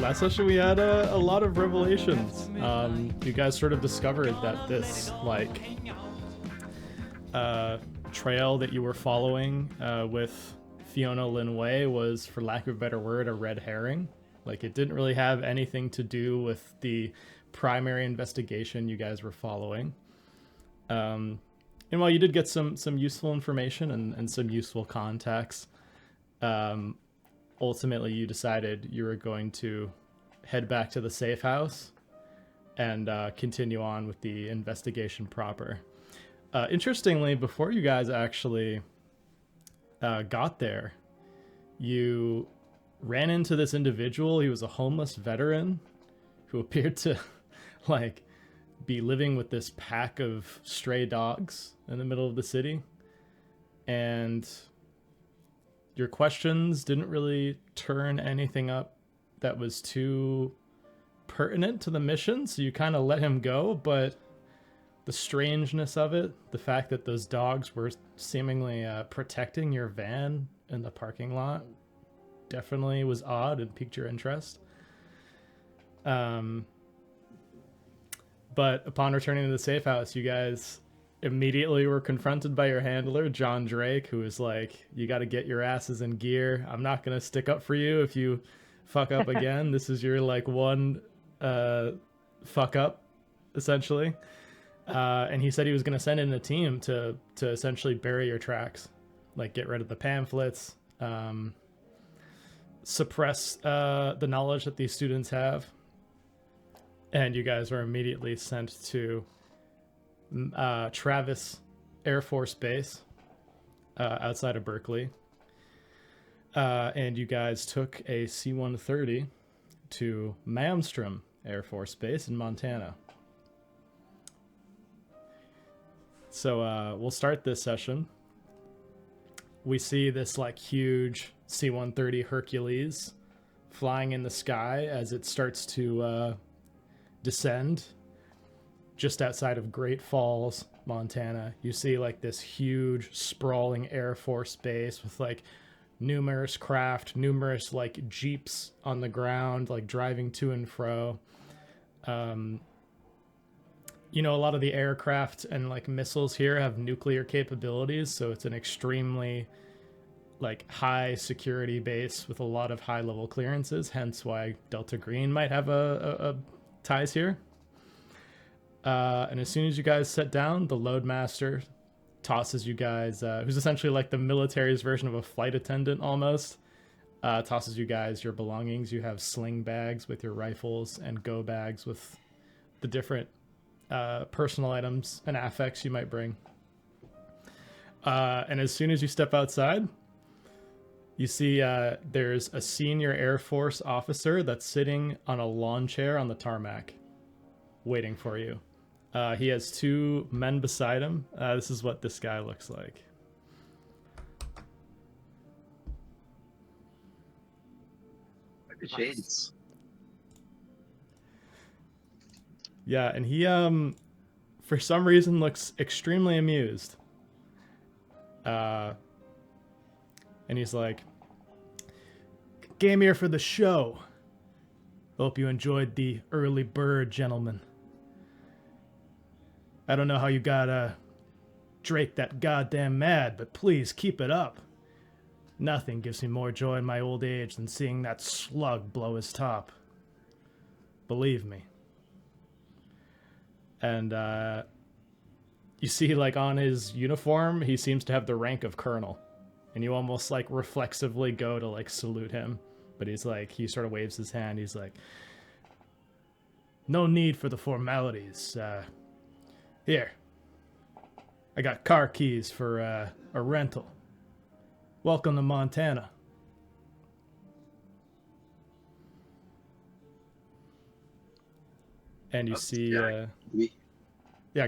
last session we had a lot of revelations. You guys sort of discovered that this trail that you were following with Fiona Lin Wei was, for lack of a better word, a red herring. Like, it didn't really have anything to do with the primary investigation you guys were following. And while you did get some useful information and some useful contacts, ultimately you decided you were going to head back to the safe house and continue on with the investigation proper. Interestingly, before you guys actually got there, you ran into this individual. He was a homeless veteran who appeared to be living with this pack of stray dogs in the middle of the city. And your questions didn't really turn anything up that was too pertinent to the mission, so you kind of let him go. But the strangeness of it, the fact that those dogs were seemingly protecting your van in the parking lot, definitely was odd and piqued your interest. But upon returning to the safe house, you guys immediately were confronted by your handler, John Drake, who was like, you got to get your asses in gear. I'm not going to stick up for you if you fuck up again. This is your one fuck up, essentially. And he said he was going to send in a team to essentially bury your tracks, get rid of the pamphlets, suppress the knowledge that these students have. And you guys were immediately sent to Travis Air Force Base outside of Berkeley. And you guys took a C-130 to Malmstrom Air Force Base in Montana. So we'll start this session. We see this huge C-130 Hercules flying in the sky as it starts to descend just outside of Great Falls, Montana. You see this huge sprawling Air Force Base with numerous craft, numerous jeeps on the ground, driving to and fro. A lot of the aircraft and missiles here have nuclear capabilities, so it's an extremely high security base with a lot of high level clearances, hence why Delta Green might have a ties here. And as soon as you guys sit down, the loadmaster tosses you guys, who's essentially the military's version of a flight attendant almost, tosses you guys your belongings. You have sling bags with your rifles and go bags with the different personal items and affects you might bring. And as soon as you step outside, you see there's a senior Air Force officer that's sitting on a lawn chair on the tarmac waiting for you. He has two men beside him. This is what this guy looks like. The shades. Yeah, and he for some reason looks extremely amused. And he's like, "Came here for the show. Hope you enjoyed the early bird, gentlemen. I don't know how you got Drake that goddamn mad, but please keep it up. Nothing gives me more joy in my old age than seeing that slug blow his top. Believe me." And you see on his uniform, he seems to have the rank of colonel. And you almost reflexively go to salute him. But he's he sort of waves his hand. He's like, "No need for the formalities. Here, I got car keys for a rental. Welcome to Montana." And you see, yeah,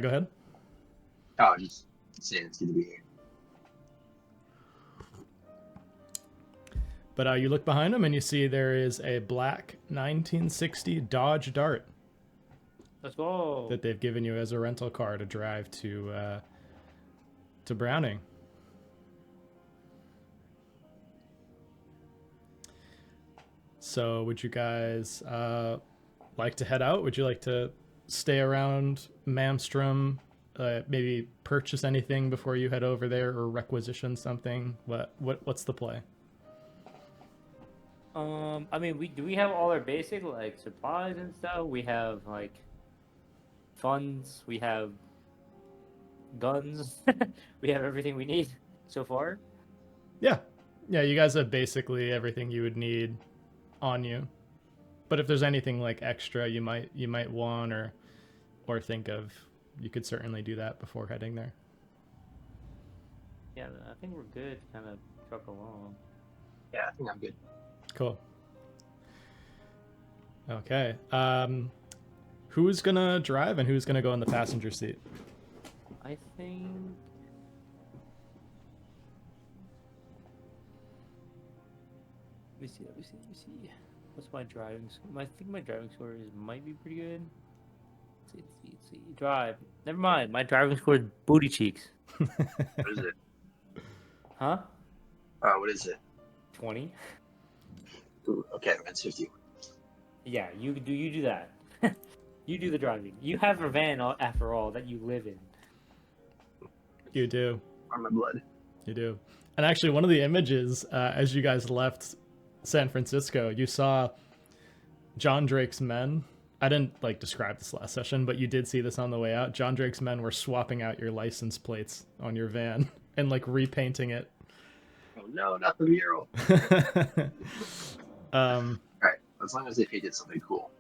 go ahead. Oh, just saying it's good to be here. But you look behind him and you see there is a black 1960 Dodge Dart. Let's go. That they've given you as a rental car to drive to Browning. So would you guys like to head out? Would you like to stay around Mamstrom? Maybe purchase anything before you head over there, or requisition something? What's the play? I mean, we have all our basic like supplies and stuff. We have like funds. We have guns. We have everything we need so far. Yeah, you guys have basically everything you would need on you. But if there's anything like extra you might want or think of, you could certainly do that before heading there. Yeah, I think we're good to kind of truck along. Yeah, I think I'm good. Cool. Okay. Who's gonna drive and who's gonna go in the passenger seat? I think. Let me see. What's my driving score? I think my driving score might be pretty good. Let's see. Drive. Never mind. My driving score is booty cheeks. What is it? Huh? What is it? 20. Ooh, okay, that's 50. Yeah, you do that. You do the driving. You have a van after all that you live in. You do. On my blood. You do. And actually, one of the images as you guys left San Francisco, you saw John Drake's men. I didn't describe this last session, but you did see this on the way out. John Drake's men were swapping out your license plates on your van and repainting it. Oh no, not the mural. Alright, as long as if he did something cool.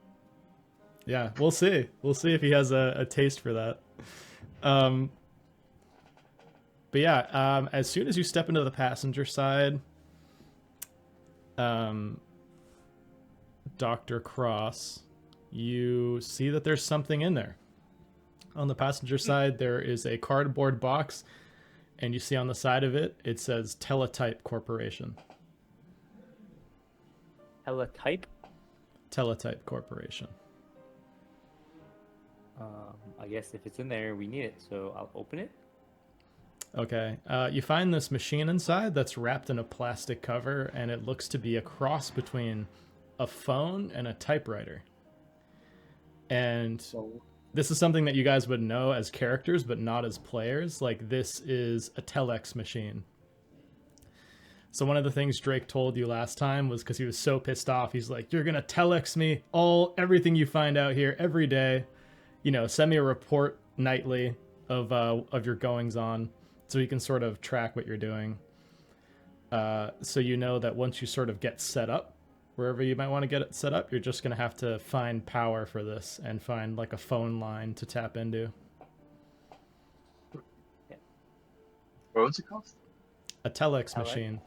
Yeah, we'll see. We'll see if he has a taste for that. But yeah, as soon as you step into the passenger side, Dr. Cross, you see that there's something in there. On the passenger side, there is a cardboard box, and you see on the side of it, it says Teletype Corporation. Teletype? Teletype Corporation. I guess if it's in there, we need it, so I'll open it. Okay. You find this machine inside that's wrapped in a plastic cover, and it looks to be a cross between a phone and a typewriter. And this is something that you guys would know as characters, but not as players. This is a telex machine. So one of the things Drake told you last time was, because he was so pissed off, he's like, "You're gonna telex me everything you find out here every day. Send me a report nightly of your goings on, so you can sort of track what you're doing. So you know that once you sort of get set up, wherever you might want to get it set up, you're just going to have to find power for this and find a phone line to tap into." Yeah. What's it called? A telex machine.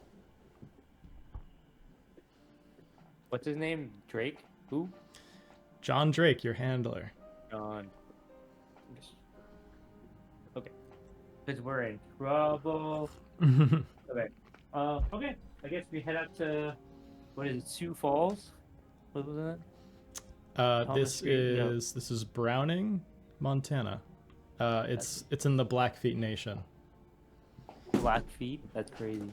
What's his name? Drake? Who? John Drake, your handler. John. Okay. Because we're in trouble. Okay. Okay. I guess we head out to, what is it, Sioux Falls? What was that? This is Browning, Montana. It's in the Blackfeet Nation. Blackfeet? That's crazy.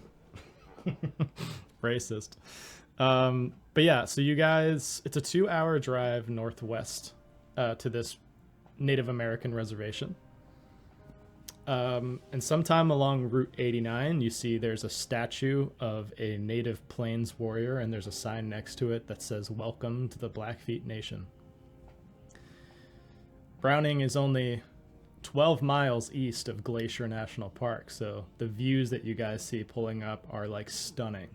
Racist. But yeah, so you guys, it's a 2-hour drive northwest to this Native American reservation. And sometime along Route 89, you see there's a statue of a native plains warrior, and there's a sign next to it that says, "Welcome to the Blackfeet Nation." Browning is only 12 miles east of Glacier National Park, so the views that you guys see pulling up are stunning.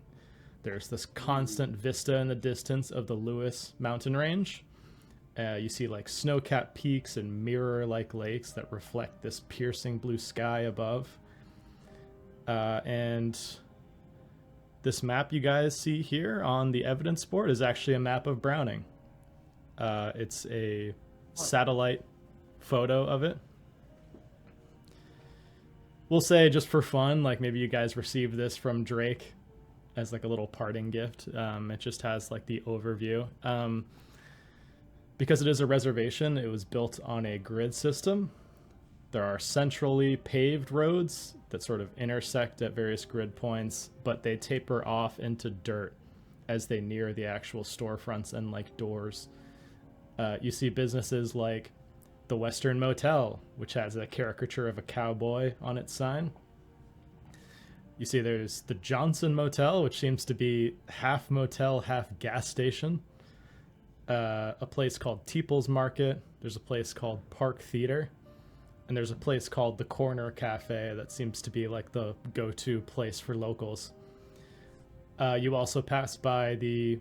There's this constant vista in the distance of the Lewis mountain range. You see snow-capped peaks and mirror-like lakes that reflect this piercing blue sky above. And this map you guys see here on the evidence board is actually a map of Browning. It's a satellite photo of it. We'll say, just for fun, maybe you guys received this from Drake as a little parting gift. It just has the overview. Because it is a reservation, it was built on a grid system. There are centrally paved roads that sort of intersect at various grid points, but they taper off into dirt as they near the actual storefronts and like doors. You see businesses like the Western Motel, which has a caricature of a cowboy on its sign. You see there's the Johnson Motel, which seems to be half motel, half gas station. A place called Teeple's Market. There's a place called Park Theater. And there's a place called the Corner Cafe that seems to be like the go-to place for locals. You also pass by the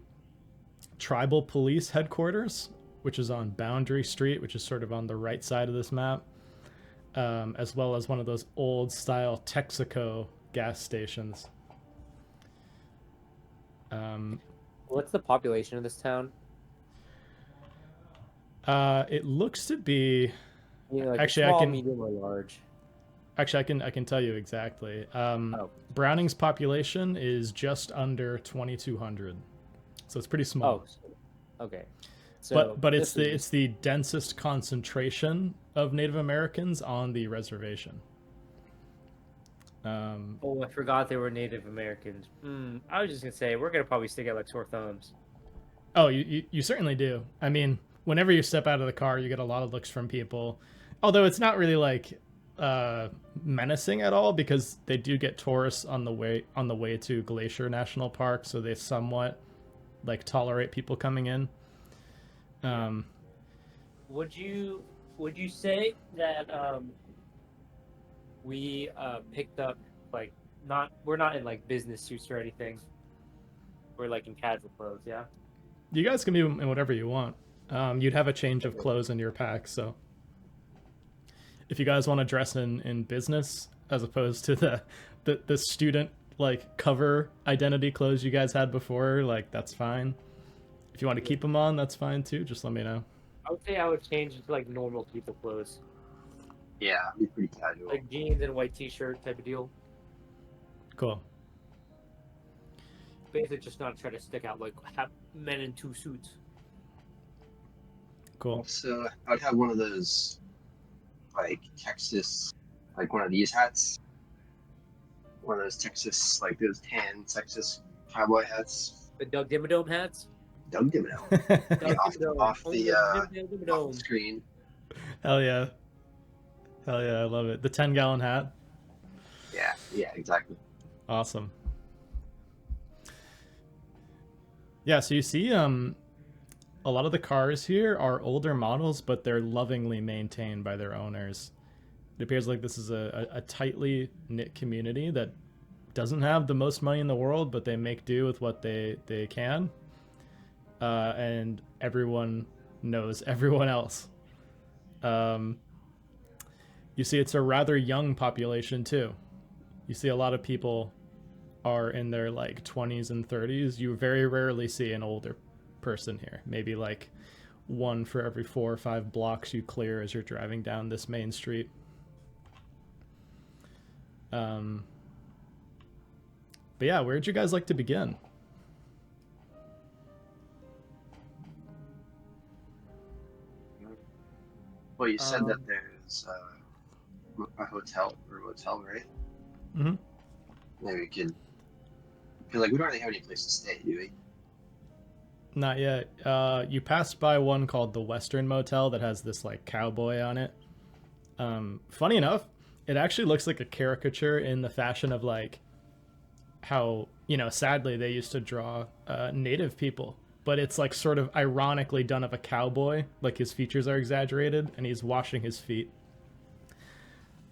Tribal Police Headquarters, which is on Boundary Street, which is sort of on the right side of this map, as well as one of those old-style Texaco gas stations. What's the population of this town? It looks to be... You know, like Actually, small, I can... medium, or large? Actually, I can tell you exactly. Browning's population is just under 2,200, so it's pretty small. Oh, okay. So but it's the densest concentration of Native Americans on the reservation. Oh, I forgot they were Native Americans. I was just gonna say we're gonna probably stick out like sore thumbs. Oh, you certainly do. I mean, whenever you step out of the car, you get a lot of looks from people. Although it's not really like menacing at all, because they do get tourists on the way to Glacier National Park, so they somewhat like tolerate people coming in. Would you say that we picked up like we're not in like business suits or anything? We're like in casual clothes, yeah. You guys can be in whatever you want. You'd have a change of clothes in your pack, so if you guys want to dress in business as opposed to the student like cover identity clothes you guys had before, like that's fine. If you want to keep them on, that's fine too. Just let me know. I would say I would change it to like normal people clothes, Yeah, be pretty casual. like jeans and white t-shirt type of deal. Cool. Basically, just not try to stick out like have men in two suits. Cool. So I'd have one of those, like Texas, like one of these hats. One of those Texas, like those tan Texas cowboy hats. The Doug Dimmadome hats. Doug Dimmadome. off the screen. Hell yeah. Hell yeah, I love it. The 10-gallon hat. Yeah, exactly. Awesome. Yeah, so you see a lot of the cars here are older models, but they're lovingly maintained by their owners. It appears like this is a tightly knit community that doesn't have the most money in the world, but they make do with what they can. And everyone knows everyone else. You see it's a rather young population too. You see a lot of people are in their like 20s and 30s. You very rarely see an older person here. Maybe like one for every 4 or 5 blocks you clear as you're driving down this main street. But yeah, where'd you guys like to begin? Well, you said that there's a hotel or motel, right? Mm-hmm. Maybe we could. Feel like we don't really have any place to stay, do we? Not yet. You passed by one called the Western Motel that has this like cowboy on it. Funny enough, it actually looks like a caricature in the fashion of like how, you know, sadly they used to draw native people, but it's like sort of ironically done of a cowboy, like his features are exaggerated and he's washing his feet.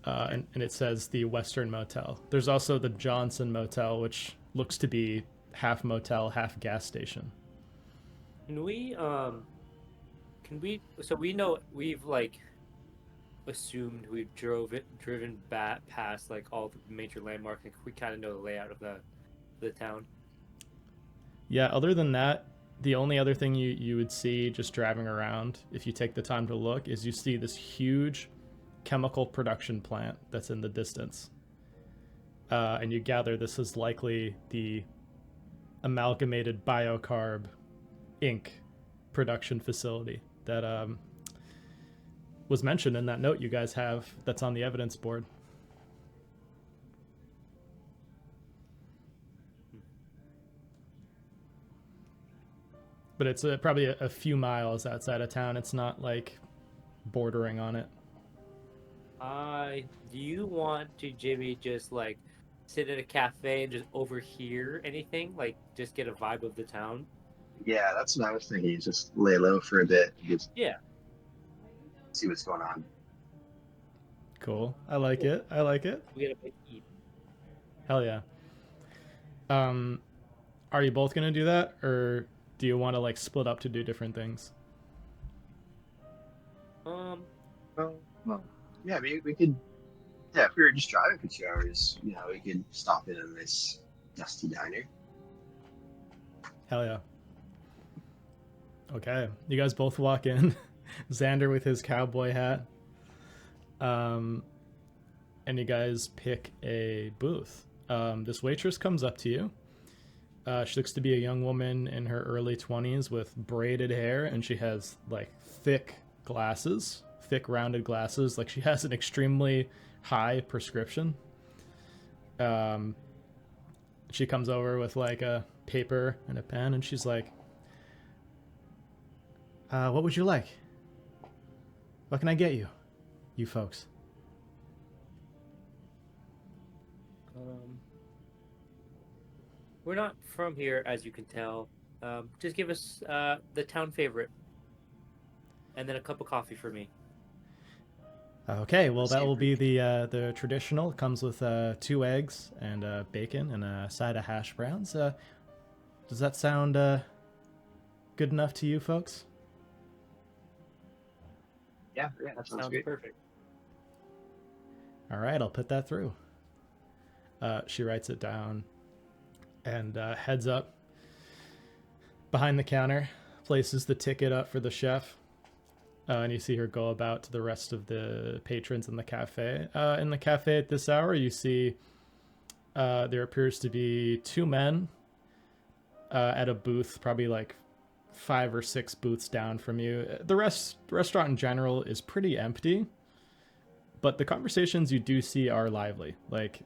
And it says the Western Motel. There's also the Johnson Motel, which looks to be half motel, half gas station. So we know we've like assumed we've driven back past like all the major landmarks, and we kind of know the layout of the town. Yeah, other than that, the only other thing you would see just driving around, if you take the time to look, is you see this huge chemical production plant that's in the distance. And you gather this is likely the Amalgamated Biocarb Inc. production facility that was mentioned in that note you guys have that's on the evidence board. but it's probably a few miles outside of town. It's not like bordering on it. Do you want to, Jimmy, just like sit at a cafe and just overhear anything? Like just get a vibe of the town? Yeah, that's what I was thinking. Is just lay low for a bit, and just Yeah. see what's going on. Cool. I like it. I like it. We gotta like, eat. Hell yeah. Are you both gonna do that, or do you want to like split up to do different things? Well, yeah, we could. Yeah, if we were just driving for 2 hours, we could stop in a nice dusty diner. Hell yeah. Okay, you guys both walk in. Xander with his cowboy hat. And you guys pick a booth. This waitress comes up to you. She looks to be a young woman in her early 20s with braided hair, and she has like thick rounded glasses. Like she has an extremely high prescription. She comes over with like a paper and a pen, and she's like, what would you like? What can I get you folks? We're not from here, as you can tell. Just give us the town favorite, and then a cup of coffee for me. Okay, well that will be the traditional. It comes with 2 eggs and bacon and a side of hash browns. Does that sound good enough to you folks? Yeah, that sounds great. Perfect. All right, I'll put that through. She writes it down and heads up behind the counter, places the ticket up for the chef, and you see her go about to the rest of the patrons in the cafe. In the cafe at this hour, you see there appears to be 2 men at a booth, probably like 5 or 6 booths down from you. The restaurant in general is pretty empty, but the conversations you do see are lively. Like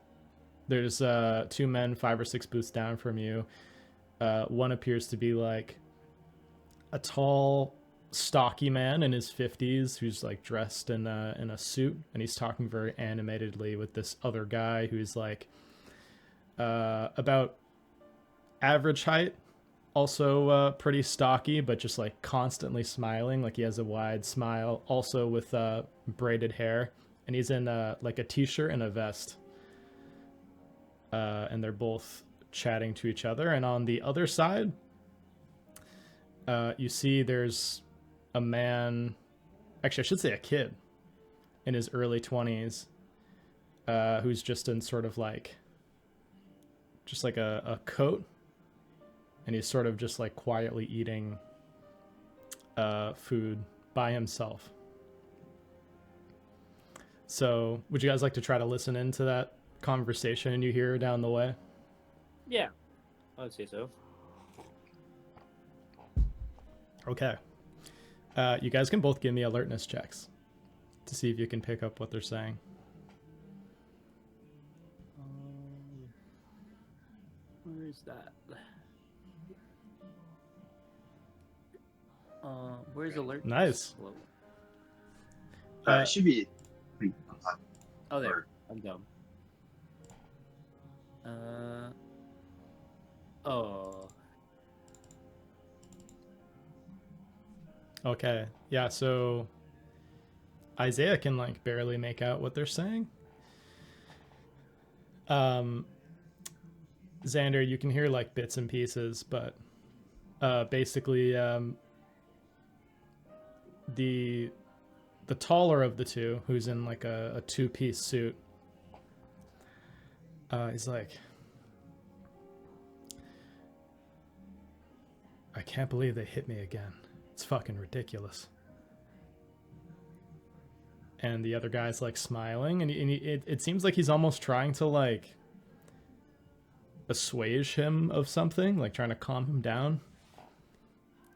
there's 2 men 5 or 6 booths down from you. One appears to be like a tall, stocky man in his 50s who's like dressed in a suit, and he's talking very animatedly with this other guy who's like about average height, also pretty stocky, but just like constantly smiling. Like he has a wide smile, also with braided hair, and he's in like a t-shirt and a vest, and they're both chatting to each other. And on the other side, you see there's a man, actually I should say a kid in his early 20s, who's just in sort of like just like a coat, and he's sort of just like quietly eating food by himself. So would you guys like to try to listen into that conversation you hear down the way? Yeah, I would say so. Okay. You guys can both give me alertness checks to see if you can pick up what they're saying. Where is that? Where's alert? Nice. It should be. Oh, there. I'm dumb. Oh. Okay. Yeah, so Isaiah can like barely make out what they're saying. Xander, you can hear like bits and pieces, but basically the taller of the two, who's in like a 2-piece suit, is like, I can't believe they hit me again. It's fucking ridiculous. And the other guy's like smiling, and it seems like he's almost trying to like assuage him of something, like trying to calm him down.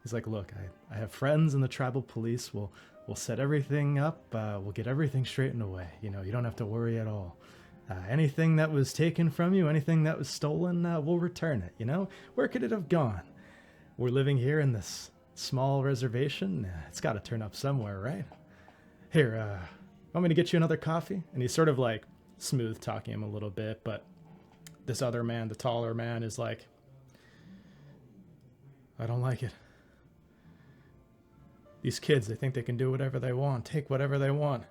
He's like, look, I have friends in the tribal police. We'll set everything up. We'll get everything straightened away. You know, you don't have to worry at all. Anything that was taken from you, anything that was stolen, we'll return it. You know, where could it have gone? we're living here in this small reservation. It's got to turn up somewhere, right? Here, want me to get you another coffee? And he's sort of like smooth talking him a little bit, but this other man, the taller man, is like, I don't like it. These kids, they think they can do whatever they want, take whatever they want.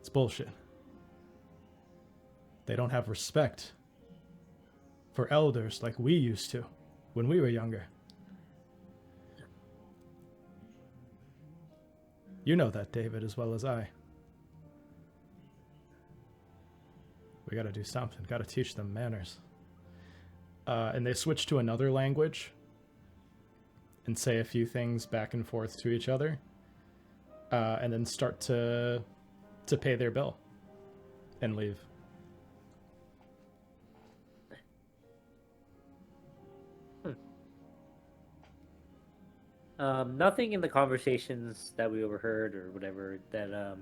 It's bullshit. They don't have respect for elders like we used to when we were younger. You know that, David, as well as I. We gotta do something. Gotta teach them manners. And they switch to another language and say a few things back and forth to each other, and then start to pay their bill and leave. Nothing in the conversations that we overheard or whatever that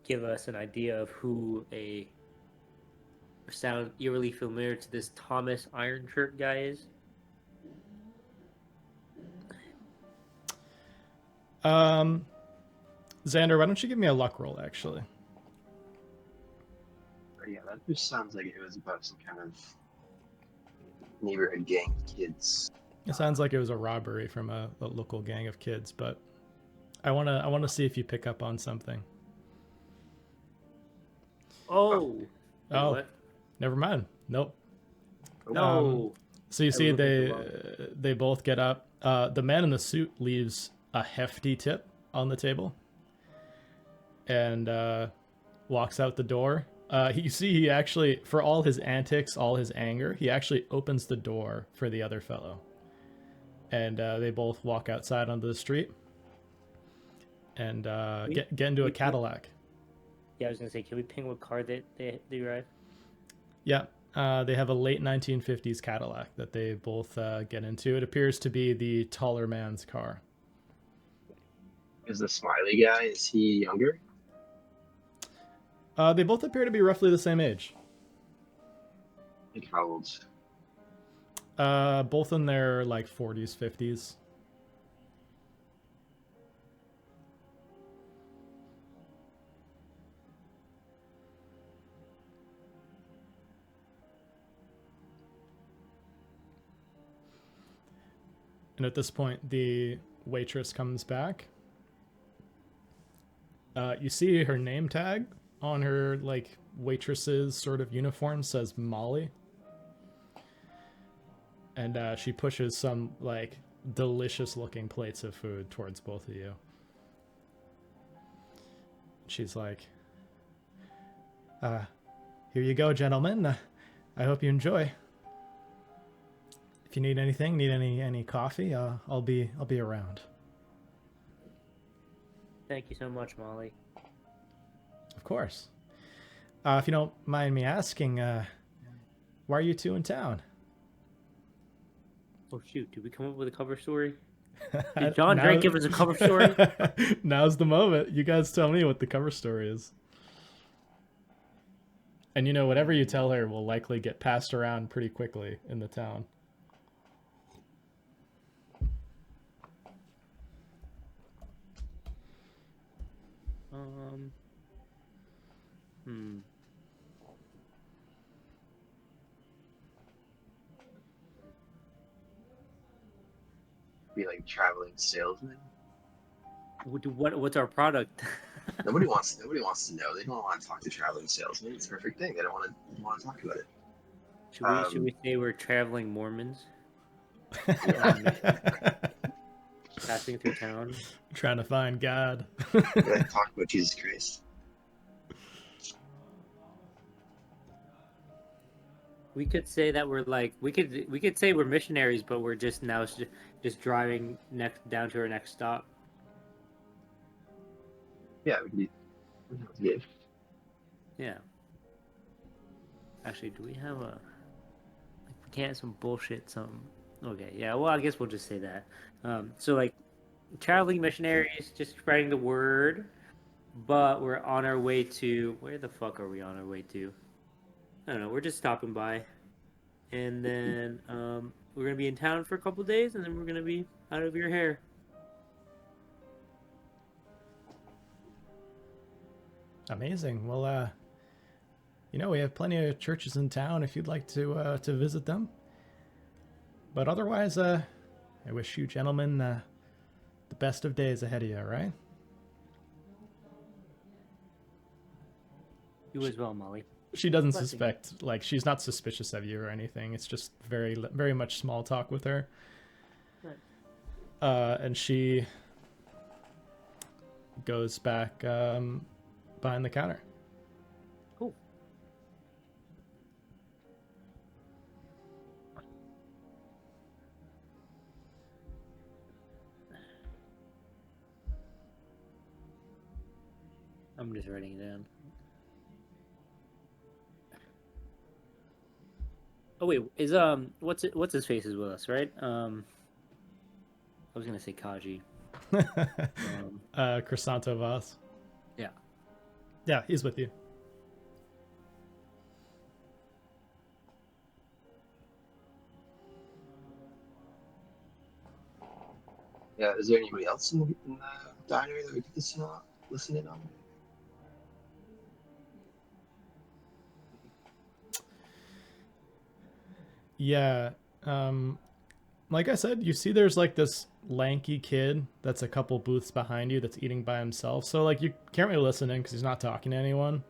give us an idea of who a sound eerily familiar to this Thomas Ironshirt guy is. Xander, why don't you give me a luck roll, actually? Yeah, that just sounds like it was about some kind of neighborhood gang of kids. It sounds like it was a robbery from a local gang of kids, but I wanna see if you pick up on something. Oh. Oh, What? never mind. Nope. No. So you see, was looking they both get up. The man in the suit leaves a hefty tip on the table, and walks out the door. You see, he actually, for all his antics, all his anger, he actually opens the door for the other fellow, and they both walk outside onto the street and get into a Cadillac. Yeah, I was gonna say, can we ping what car they arrive? Yeah, they have a late 1950s Cadillac that they both get into. It appears to be the taller man's car. Is the smiley guy, is he younger? They both appear to be roughly the same age. Like how old? Both in their like 40s, 50s. And at this point, the waitress comes back. You see her name tag on her like waitress's sort of uniform says Molly. And she pushes some like delicious looking plates of food towards both of you. She's like, here you go, gentlemen. I hope you enjoy. If you need anything, need any coffee, I'll be around. Thank you so much, Molly. Of course. If you don't mind me asking, why are you two in town? Oh shoot, did we come up with a cover story? Did John Drake give us a cover story? Now's the moment. You guys tell me what the cover story is. And you know, whatever you tell her will likely get passed around pretty quickly in the town. Be like traveling salesman. What's our product? Nobody wants to know. They don't want to talk to traveling salesmen. It's a perfect thing. They don't want to talk about it. Should we say we're traveling Mormons? Passing through town. Trying to find God. They talk about Jesus Christ. We could say that we're like we could say we're missionaries, but we're just driving down to our next stop. Yeah, we could. Yeah. Actually, do we have a? We can't have some bullshit. Okay. Yeah. Well, I guess we'll just say that. So like, traveling missionaries, just spreading the word, but we're on our way to where the fuck are we on our way to? I don't know. We're just stopping by. and then we're gonna be in town for a couple days, and then we're gonna be out of your hair. Amazing. Well, we have plenty of churches in town if you'd like to visit them. But otherwise, I wish you gentlemen the best of days ahead of you, all right? You as well, Molly. She doesn't Blessing. suspect, like, she's not suspicious of you or anything. It's just very, very much small talk with her. Right. And she goes back behind the counter. Cool. I'm just writing it down. Oh wait, is what's his face is with us, right? I was gonna say Kaji. Crisanto Vaz. Yeah. Yeah, he's with you. Yeah, is there anybody else in the diner that we could listen in on? Yeah. Like I said, you see there's like this lanky kid that's a couple booths behind you that's eating by himself. So like you can't really listen in because he's not talking to anyone.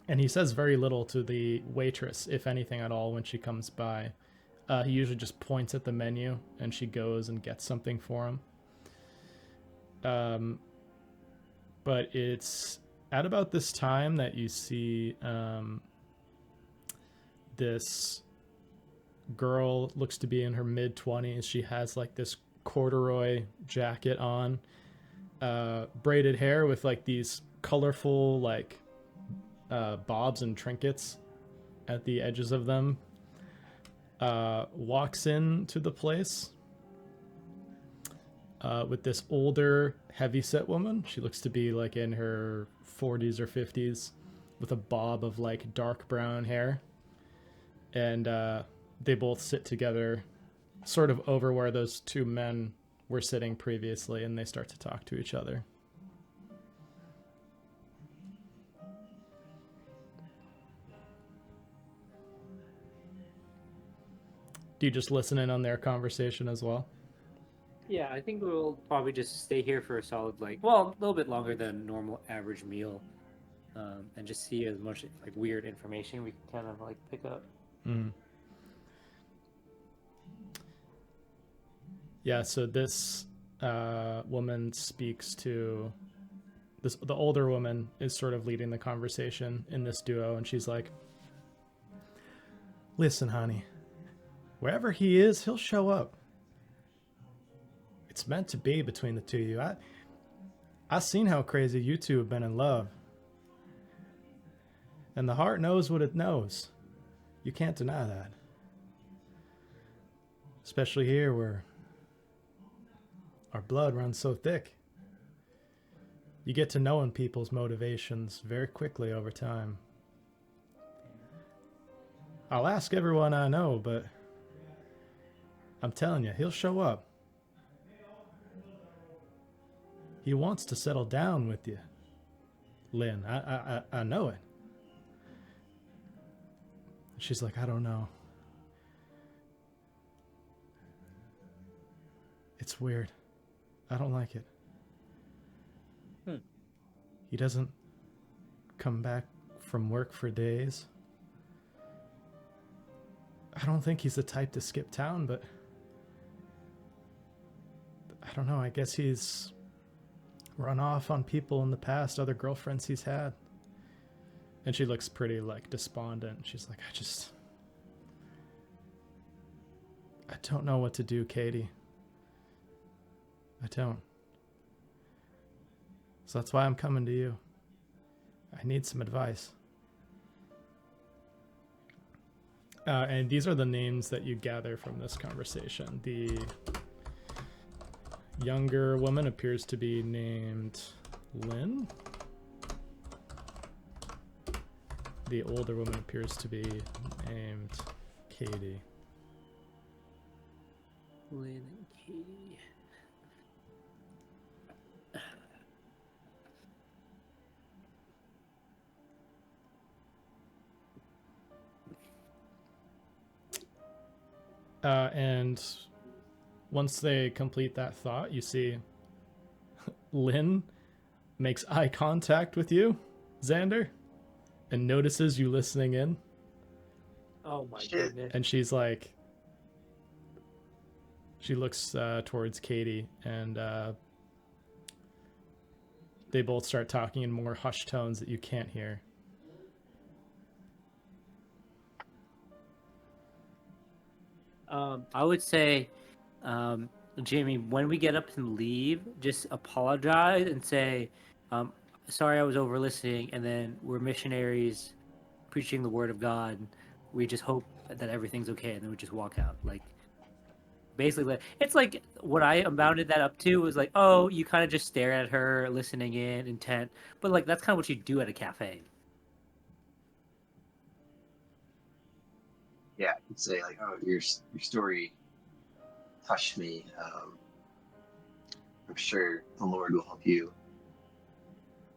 And he says very little to the waitress, if anything at all, when she comes by. He usually just points at the menu and she goes and gets something for him. But it's at about this time that you see this girl, looks to be in her mid-20s. She has like this corduroy jacket on, braided hair with like these colorful like bobs and trinkets at the edges of them. Walks into the place with this older heavyset woman. She looks to be like in her 40s or 50s with a bob of like dark brown hair, and they both sit together sort of over where those two men were sitting previously, and they start to talk to each other. Do you just listen in on their conversation as well? Yeah, I think we'll probably just stay here for a solid, like, well, a little bit longer than normal average meal, and just see as much like weird information we can kind of like pick up. Mm. Yeah, so this woman speaks to the older woman is sort of leading the conversation in this duo, and she's like, "Listen, honey, wherever he is, he'll show up. It's meant to be between the two of you. I seen how crazy you two have been in love. And the heart knows what it knows. You can't deny that. Especially here where our blood runs so thick. You get to knowing people's motivations very quickly over time. I'll ask everyone I know, but I'm telling you, he'll show up. He wants to settle down with you, Lynn. I know it." She's like, "I don't know. It's weird. I don't like it. He doesn't come back from work for days. I don't think he's the type to skip town, but I don't know. I guess he's run off on people in the past, other girlfriends he's had." And she looks pretty like despondent. She's like, I don't know what to do, Katie. I don't. So that's why I'm coming to you. I need some advice. And these are the names that you gather from this conversation. The younger woman appears to be named Lynn. The older woman appears to be named Katie. Lynn and Katie. And once they complete that thought, you see Lynn makes eye contact with you, Xander, and notices you listening in. Oh my Shit. goodness. And she's like, she looks towards Katie, and they both start talking in more hushed tones that you can't hear. I would say, Jamie, when we get up and leave, just apologize and say, sorry I was over listening, and then we're missionaries preaching the word of God. We just hope that everything's okay, and then we just walk out. Like, basically, it's like what I bounded that up to was like, oh, you kind of just stare at her, listening in, intent. But like, that's kind of what you do at a cafe. Yeah, I could say like, oh, your story touched me. I'm sure the Lord will help you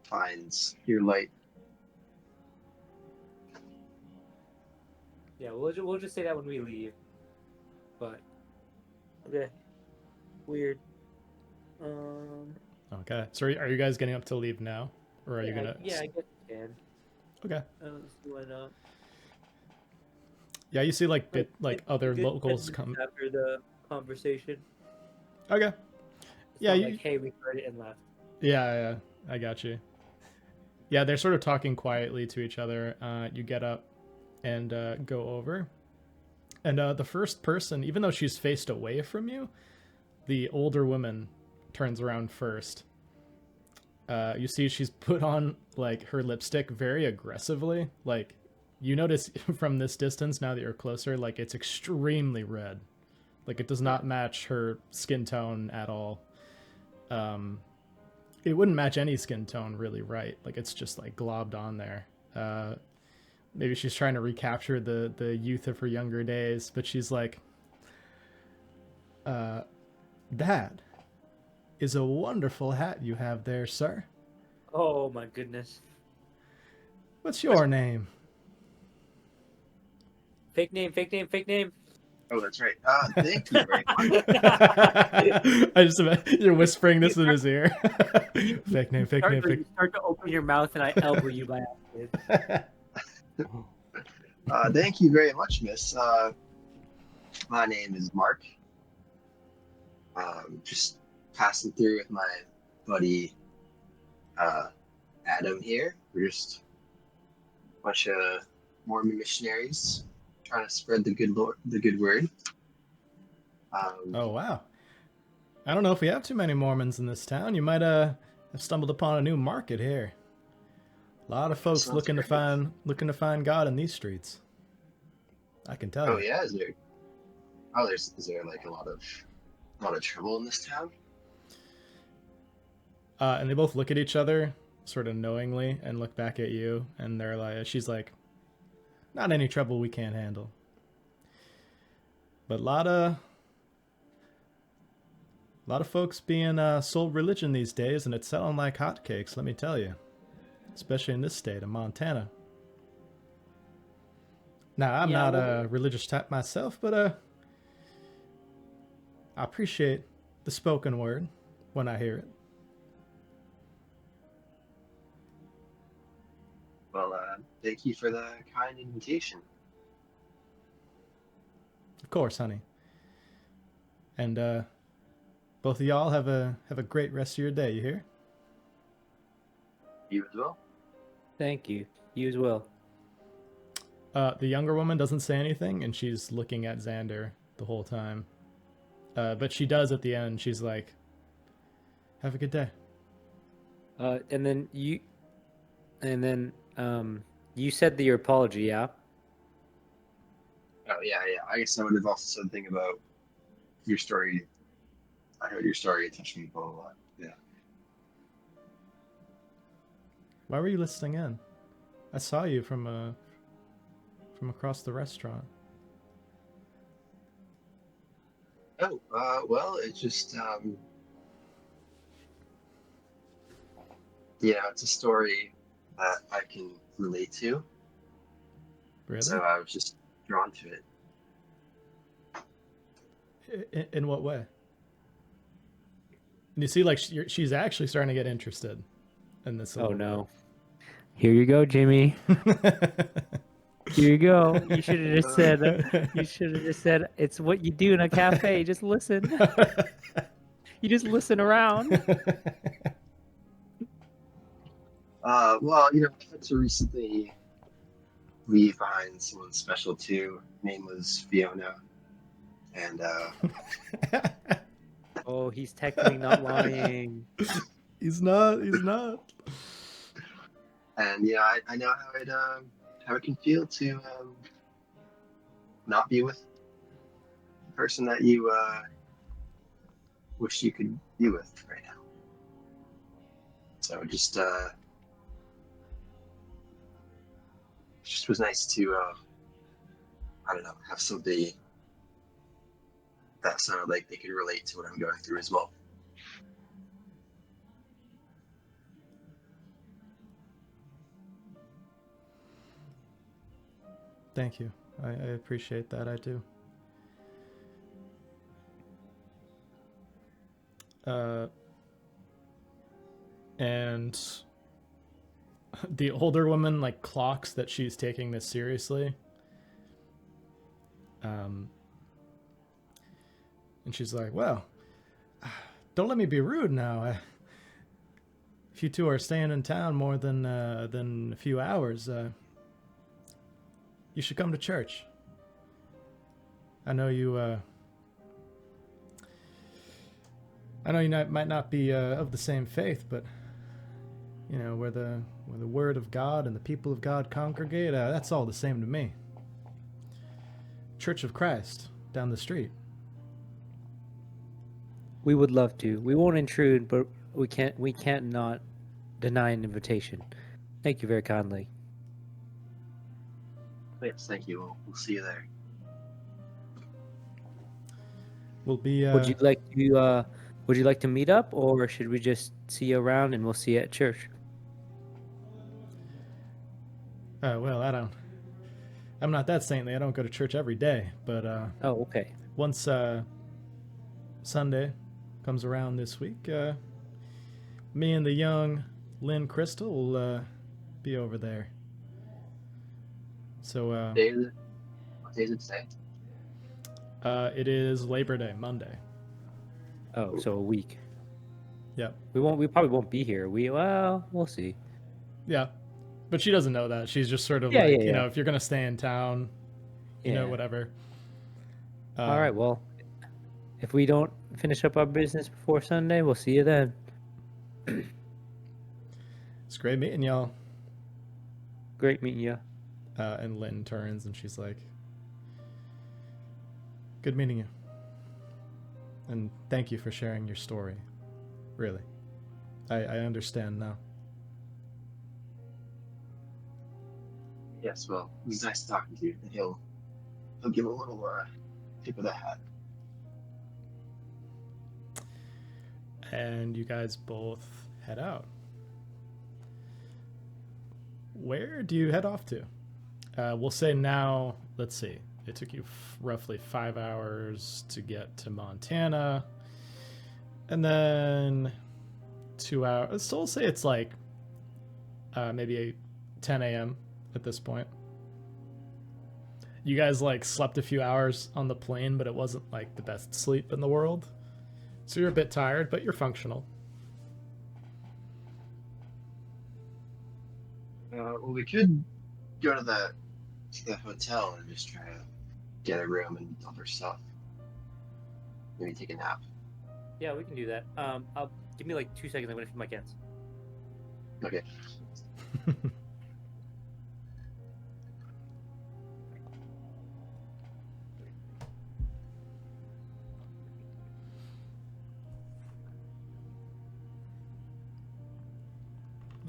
find your light. Yeah, we'll just say that when we leave. But okay, weird. Okay. So are you guys getting up to leave now? Or are you going to... Yeah, I guess you can. Okay. I don't see why not. Yeah, you see like other Good locals 10 come. minutes after the conversation. Okay. It's Yeah, not you... like, hey, we heard it and left. Yeah, I got you. Yeah, they're sort of talking quietly to each other. You get up and go over. And the first person, even though she's faced away from you, the older woman turns around first. You see she's put on like her lipstick very aggressively. Like you notice from this distance, now that you're closer, like it's extremely red. Like it does not match her skin tone at all. It wouldn't match any skin tone really, right? Like it's just like globbed on there. Maybe she's trying to recapture the youth of her younger days, but she's like, that is a wonderful hat you have there, sir. Oh my goodness. What's your name? Fake name, fake name, fake name. Oh, that's right. Thank you very much. I just you're whispering this in his ear. Fake name, fake name, fake. You start to open your mouth and I elbow you by accident. Thank you very much, miss. My name is Mark. Just passing through with my buddy Adam here. We're just a bunch of Mormon missionaries trying to spread the good word. Oh wow! I don't know if we have too many Mormons in this town. You might have stumbled upon a new market here. A lot of folks Sounds looking great. to find God in these streets. I can tell Oh you. yeah, is there like a lot of trouble in this town? And they both look at each other, sort of knowingly, and look back at you. And they're like, she's like, "Not any trouble we can't handle." But a lot of folks being sold religion these days, and it's selling like hotcakes. Let me tell you, especially in this state of Montana. Now, I'm not a religious type myself, but I appreciate the spoken word when I hear it. Well, thank you for the kind invitation. Of course, honey. And both of y'all have a great rest of your day. You hear? You as well. Thank you. You as well. The younger woman doesn't say anything, and she's looking at Xander the whole time. But she does at the end. She's like, "Have a good day." And then you said your apology, yeah? Oh yeah. I guess I would have also said something about your story. I heard your story. It touched me a lot. Yeah. Why were you listening in? I saw you from across the restaurant. Oh, well, it's just it's a story that I can relate to. Really? So I was just drawn to it. In what way? And you see, like she's actually starting to get interested in this. Oh no. Here you go, Jimmy. Here you go. You should have just said. You should have just said. It's what you do in a cafe. Just listen. You just listen around. Well, I had to recently leave behind someone special too. Her name was Fiona, and Oh, he's technically not lying. He's not. He's not. and I know how it can feel to not be with the person that you wish you could be with right now. So just was nice to I don't know, have somebody that sounded like they could relate to what I'm going through as well. Thank you. I appreciate that. I do. And the older woman like clocks that she's taking this seriously. And she's like, well, don't let me be rude now. If you two are staying in town more than a few hours, you should come to church. I know you might not be of the same faith, but where the word of God and the people of God congregate, that's all the same to me. Church of Christ down the street. We would love to. We won't intrude, but we can't not deny an invitation. Thank you very kindly. Yes, thank you. We'll see you there. We'll be. Would you like to meet up, or should we just see you around and we'll see you at church? Well, I'm not that saintly. I don't go to church every day, but Oh, okay. once Sunday comes around this week, me and the young Lynn Crystal will be over there. So What day is it today? it is Labor Day, Monday. Oh, so a week. Yep. We probably won't be here. We'll see. Yeah. But she doesn't know that. She's just sort of Yeah, like, yeah. if you're going to stay in town, whatever. All right, well, if we don't finish up our business before Sunday, we'll see you then. It's great meeting y'all. Great meeting you. And Lynn turns and she's like, good meeting you. And thank you for sharing your story. Really. I understand now. Yes, well, it was nice talking to you. And he'll give a little tip of the hat. And you guys both head out. Where do you head off to? We'll say now, let's see. It took you roughly 5 hours to get to Montana. And then 2 hours. So we'll say it's like maybe 10 a.m. at this point. You guys like slept a few hours on the plane, but it wasn't like the best sleep in the world. So you're a bit tired, but you're functional. Well, we could go to the hotel and just try to get a room and dump our stuff. Maybe take a nap. Yeah, we can do that. Give me like 2 seconds. I'm gonna feed my cats. Okay.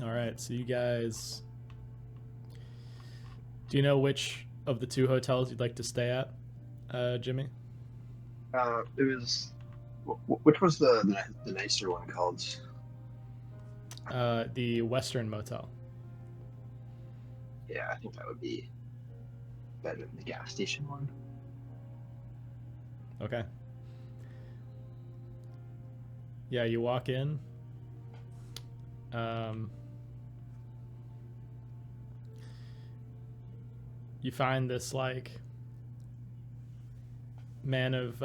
All right, so you guys, do you know which of the two hotels you'd like to stay at, Jimmy? It was. Which was the nicer one called? The Western Motel. Yeah, I think that would be better than the gas station one. Okay. Yeah, you walk in. You find this like man of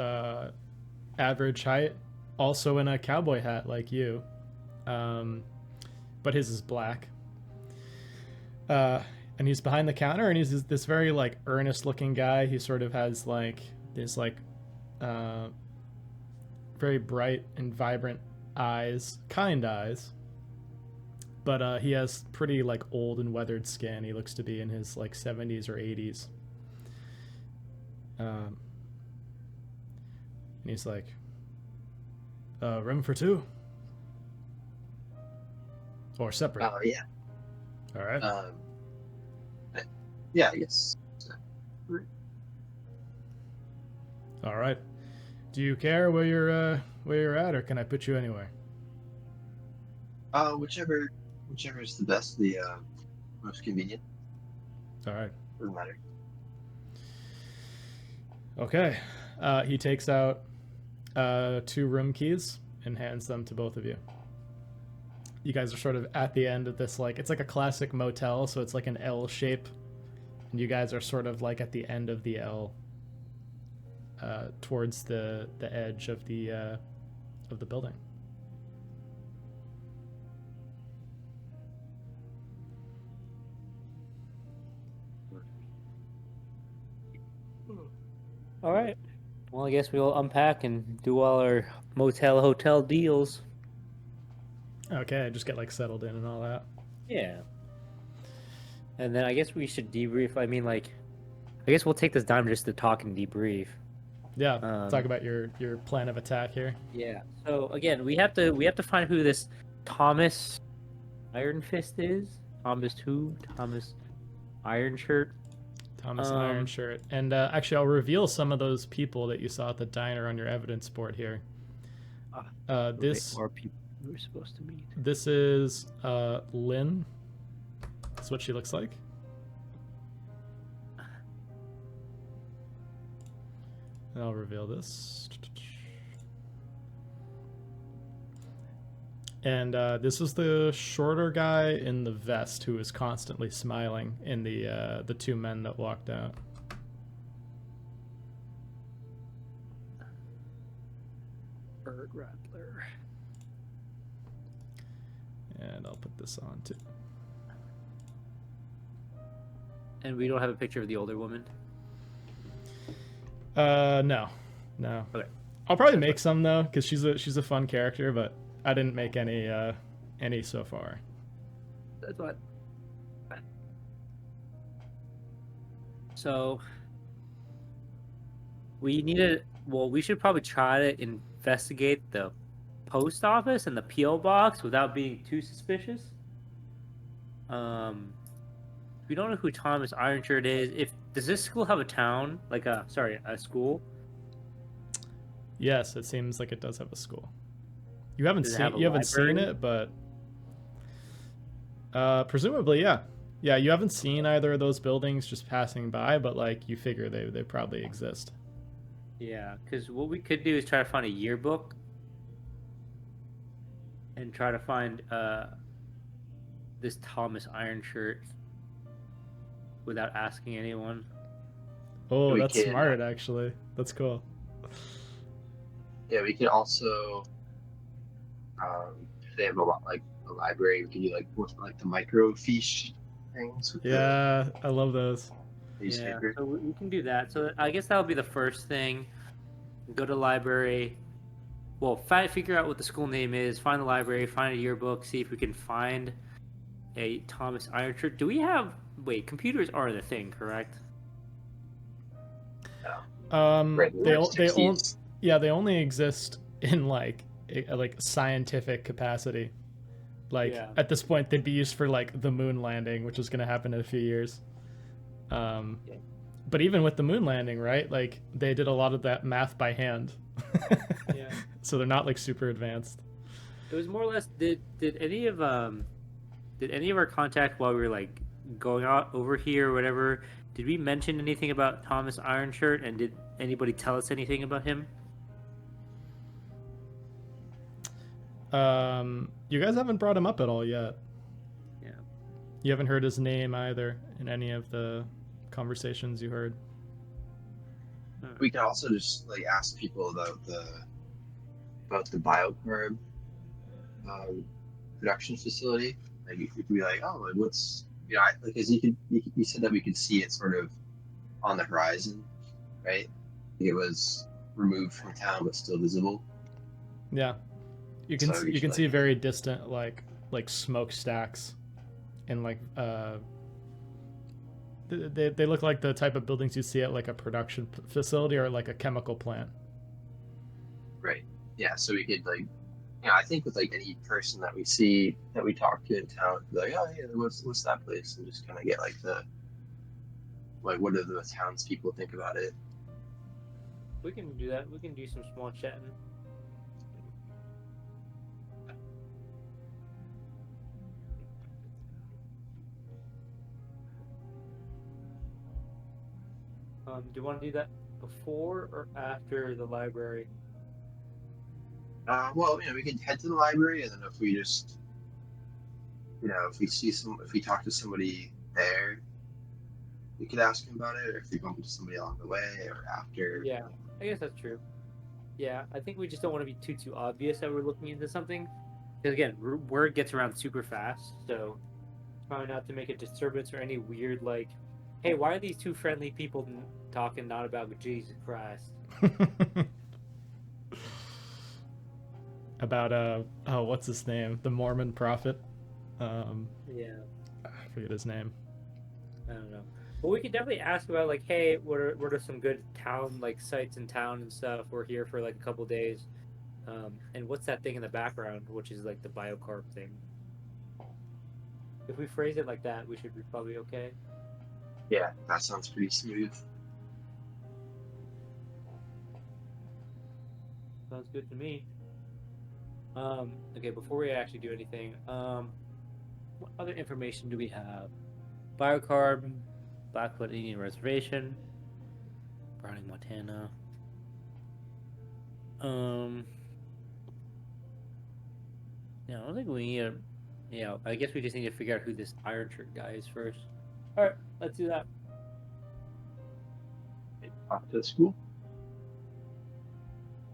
average height, also in a cowboy hat like you, but his is black. And he's behind the counter, and he's this very like earnest looking guy. He sort of has like this like very bright and vibrant eyes, kind eyes. But he has pretty like old and weathered skin. He looks to be in his like 70s or 80s. And he's like, room for two? Or separate? Oh yeah. All right. Yeah, I guess. All right. Do you care where you're at, or can I put you anywhere? Whichever is the best, the most convenient. All right. Doesn't matter. Okay. He takes out 2 room keys and hands them to both of you. You guys are sort of at the end of this, like, it's like a classic motel, so it's like an L shape. And you guys are sort of like at the end of the L, towards the edge of the building. All right. Well, I guess we'll unpack and do all our motel hotel deals. Okay, just get like settled in and all that. Yeah. And then I guess we should debrief. I mean, like, I guess we'll take this time just to talk and debrief. Yeah, talk about your plan of attack here. Yeah. So again, we have to find who this Thomas Iron Fist is. Thomas who? Thomas Iron Shirt. Thomas Iron Shirt. And actually, I'll reveal some of those people that you saw at the diner on your evidence board here. This are people we were supposed to meet. This is Lynn. That's what she looks like. And I'll reveal this. And this is the shorter guy in the vest who is constantly smiling in the 2 men that walked out. Bird Rattler. And I'll put this on too. And we don't have a picture of the older woman. No. Okay. I'll probably make some though, because she's a fun character, but I didn't make any so far. That's what. So we need to. Well, we should probably try to investigate the post office and the PO box without being too suspicious. We don't know who Thomas Ironshirt is. Does this school have a town? Like a school? Yes, it seems like it does have a school. You haven't Does it have a seen library? it, but presumably, yeah. Yeah, you haven't seen either of those buildings just passing by, but like you figure they probably exist. Yeah, because what we could do is try to find a yearbook and try to find this Thomas Ironshirt without asking anyone. Oh, We that's can, smart actually. That's cool. Yeah, we can also, if they have a library, we can do like the microfiche things. With Yeah, I love those. the newspaper. So we can do that. So I guess that would be the first thing. Go to the library. Well, figure out what the school name is. Find the library. Find a yearbook. See if we can find a Thomas Ironshirt. Do we have? Wait, computers are the thing, correct? Right, They like only 60s. they only exist in like scientific capacity. Like Yeah. at this point, they'd be used for like the moon landing, which is going to happen in a few years. But even with the moon landing, right? Like they did a lot of that math by hand. Yeah. So they're not like super advanced. It was more or less. Did any of our contact while we were like going out over here or whatever? Did we mention anything about Thomas Ironshirt? And did anybody tell us anything about him? You guys haven't brought him up at all yet. Yeah. You haven't heard his name either in any of the conversations you heard. We can also just like ask people about the biocarb production facility. Like you could be like, oh, like, what's because you said that we could see it sort of on the horizon, right? It was removed from town but still visible. Yeah, you can see very distant like smokestacks, and like they look like the type of buildings you see at like a production facility or like a chemical plant. Right. Yeah. So we could like, I think with like any person that we see that we talk to in town, be like, oh yeah, what's that place, and just kind of get like what do the townspeople think about it. We can do that. We can do some small chatting. Do you want to do that before or after the library? Well, we can head to the library, and then if we just, if we talk to somebody there, we could ask him about it, or if we bump into somebody along the way or after. Yeah, I guess that's true. Yeah, I think we just don't want to be too obvious that we're looking into something. Because again, word gets around super fast, so try not to make a disturbance or any weird like, hey, why are these two friendly people talking not about Jesus Christ? About what's his name? The Mormon prophet. Yeah, I forget his name. I don't know. But we could definitely ask about like, hey, what are some good town like sites in town and stuff? We're here for like a couple days, and what's that thing in the background, which is like the biocarb thing. If we phrase it like that, we should be probably okay. Yeah, that sounds pretty smooth. Sounds good to me. Okay, before we actually do anything, what other information do we have? Biocarb, Blackfoot Indian Reservation, Browning, Montana. Yeah, I don't think we need a. Yeah, I guess we just need to figure out who this Iron Shirt guy is first. All right, let's do that. Off to the school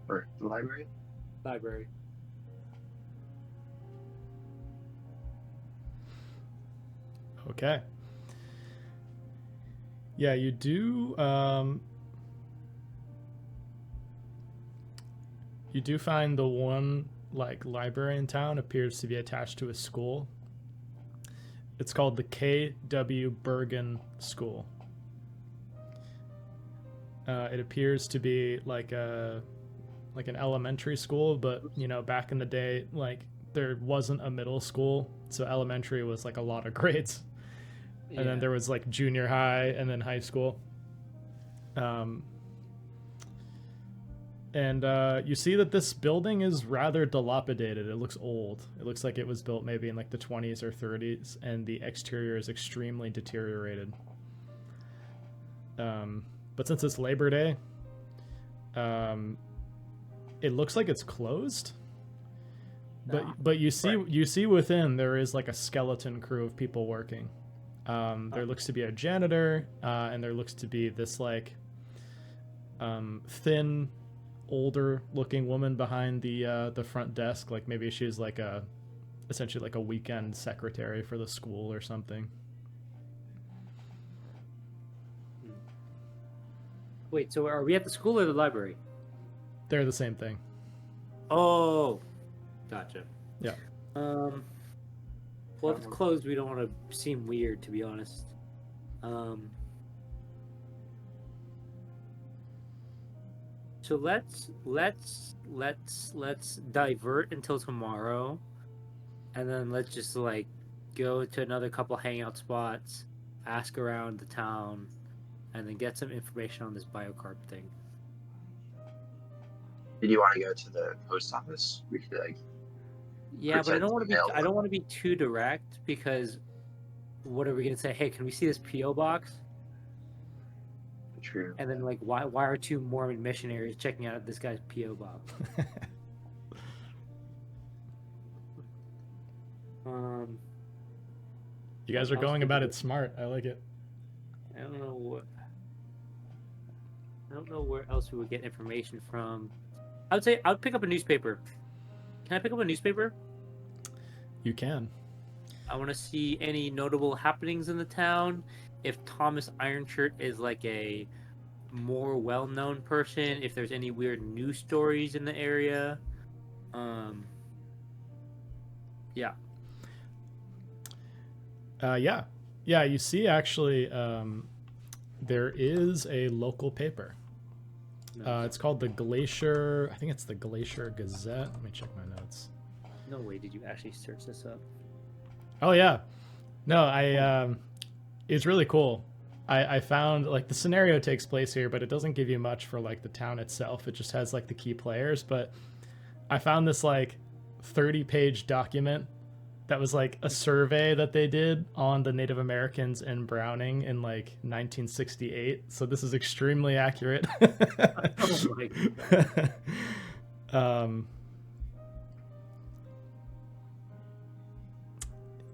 or the library. Library. Okay. Yeah, you do. You do find the one like library in town appears to be attached to a school. It's called the K.W. Bergen School. It appears to be like an elementary school, but back in the day, like there wasn't a middle school, so elementary was like a lot of grades. Yeah. And then there was like junior high and then high school. And you see that this building is rather dilapidated. It looks old. It looks like it was built maybe in like the 20s or 30s, and the exterior is extremely deteriorated. But since it's Labor Day, it looks like it's closed. But you see within there is like a skeleton crew of people working. There looks to be a janitor, and there looks to be this like thin, older looking woman behind the front desk. Like maybe she's like essentially like a weekend secretary for the school or something. Wait, so are we at the school or the library? They're the same thing. Oh, gotcha. Yeah. Well, if it's closed, we don't want to seem weird, to be honest. So let's divert until tomorrow, and then let's just like go to another couple hangout spots, ask around the town, and then get some information on this biocarb thing. Did you want to go to the post office? We could like. Yeah, but I Pretend don't to want to be. mail I don't want to be too direct because what are we gonna say? Hey, can we see this PO box? True. And then like, why are two Mormon missionaries checking out this guy's PO box? You guys are what else going could about we- it smart. I like it. I don't know what. I don't know where else we would get information from. I would say I would pick up a newspaper. Can I pick up a newspaper? You can. I want to see any notable happenings in the town. If Thomas Ironshirt is like a more well-known person, if there's any weird news stories in the area. Yeah. Yeah. You see, actually, there is a local paper. Nice. It's called the Glacier. I think it's the Glacier Gazette. Let me check my notes. No way did you actually search this up. Oh yeah, no, it's really cool. I found like the scenario takes place here, but it doesn't give you much for like the town itself. It just has like the key players. But I found this like 30-page document that was like a survey that they did on the Native Americans in Browning in like 1968. So this is extremely accurate. Oh my God.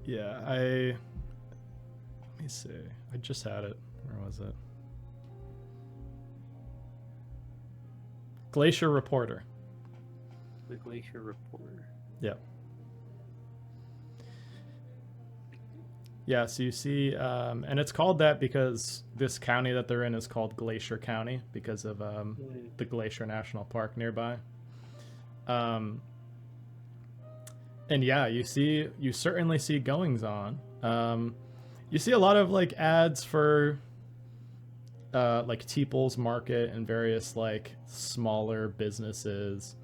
Yeah, let me see. I just had it. Where was it? Glacier Reporter. The Glacier Reporter. Yeah. Yeah, so you see, and it's called that because this county that they're in is called Glacier County because of the Glacier National Park nearby. And yeah, you certainly see goings on. You see a lot of like ads for like Teeple's Market and various like smaller businesses.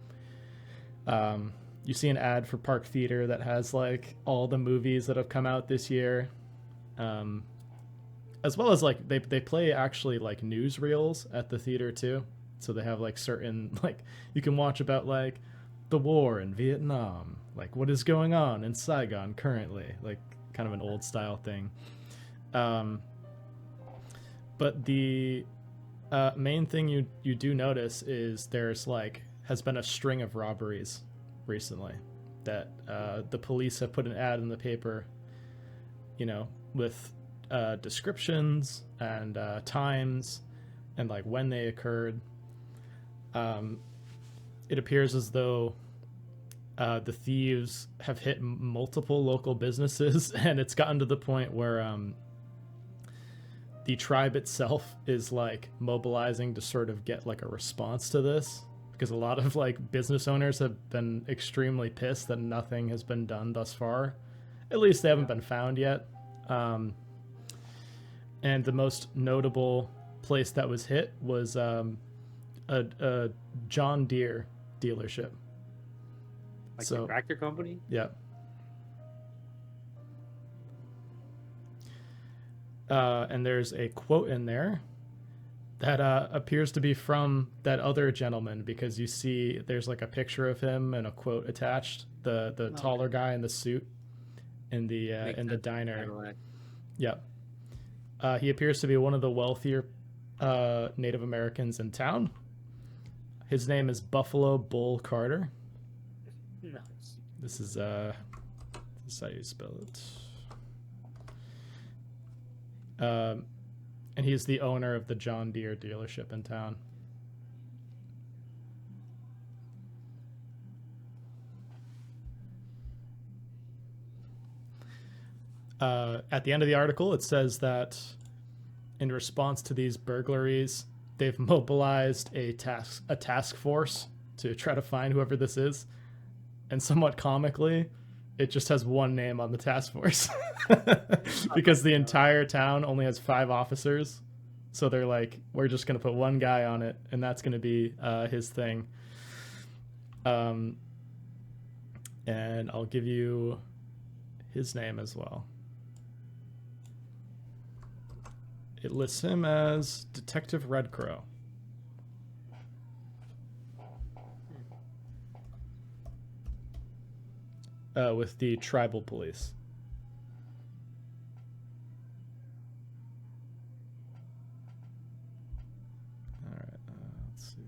You see an ad for Park Theater that has like all the movies that have come out this year. As well as like they play actually like newsreels at the theater too. So they have like certain like you can watch about like the war in Vietnam, like what is going on in Saigon currently, like kind of an old style thing. But the main thing you do notice is there's like has been a string of robberies recently that the police have put an ad in the paper, you know, with descriptions and times and like when they occurred. It appears as though the thieves have hit multiple local businesses, and it's gotten to the point where the tribe itself is like mobilizing to sort of get like a response to this, because a lot of like business owners have been extremely pissed that nothing has been done thus far. At least they haven't been found yet. And the most notable place that was hit was a John Deere dealership. Like the tractor company? Yeah. And there's a quote in there that appears to be from that other gentleman, because you see there's like a picture of him and a quote attached. The taller guy in the suit in the diner. Yeah. He appears to be one of the wealthier Native Americans in town. His name is Buffalo Bull Carter. Nice. This is how you spell it. And he's the owner of the John Deere dealership in town. At the end of the article, it says that in response to these burglaries, they've mobilized a task force to try to find whoever this is. And somewhat comically, it just has one name on the task force because the entire town only has 5 officers. So they're like, we're just going to put one guy on it, and that's going to be his thing. And I'll give you his name as well. It lists him as Detective Red Crow. With the tribal police. All right, let's see.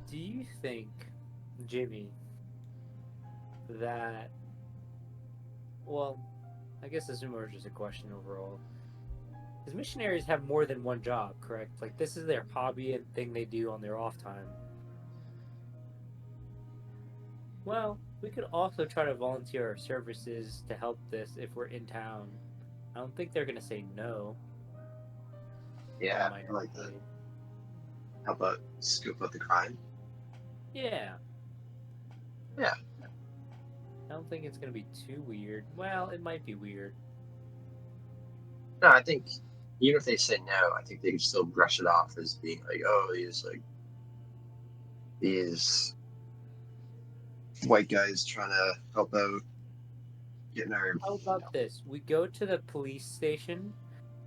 Do you think, Jimmy, that, well, I guess this is more just a question overall. Because missionaries have more than one job, correct? Like, this is their hobby and thing they do on their off time. Well, we could also try to volunteer our services to help this if we're in town. I don't think they're going to say no. Yeah, I like that. How about scope out the crime? Yeah. Yeah. I don't think it's going to be too weird. Well, it might be weird. No, I think even if they say no, I think they can still brush it off as being like, oh, these white guys trying to help out getting our. How about this? We go to the police station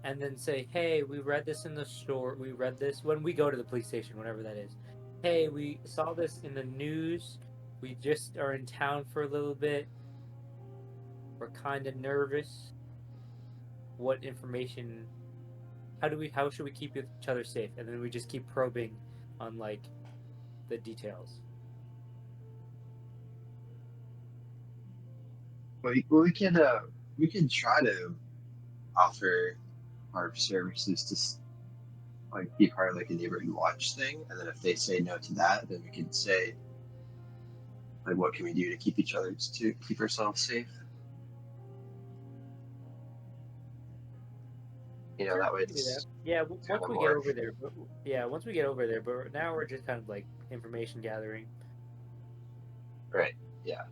and then say, hey, we read this in the store. We read this when we go to the police station, whatever that is. Hey, we saw this in the news. We just are in town for a little bit. We're kind of nervous. What information? How should we keep each other safe? And then we just keep probing on like the details. Well, we can try to offer our services to like be part of like a neighborhood watch thing, and then if they say no to that, then we can say like, what can we do to keep ourselves safe? You know, that way it's Yeah, once kinda we get more- over there. Once we get over there. But now we're just kind of like information gathering. right. Yeah.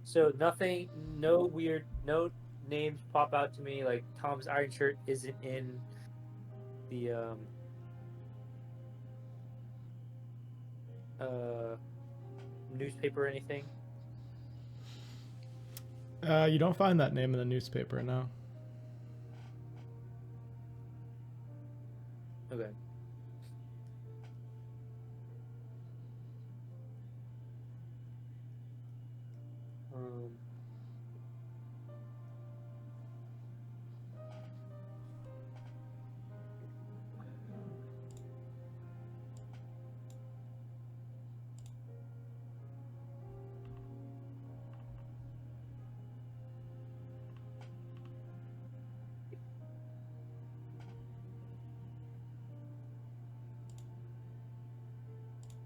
So nothing, no names pop out to me. Like Tom's Iron Shirt isn't in the newspaper or anything. You don't find that name in the newspaper, no. Okay.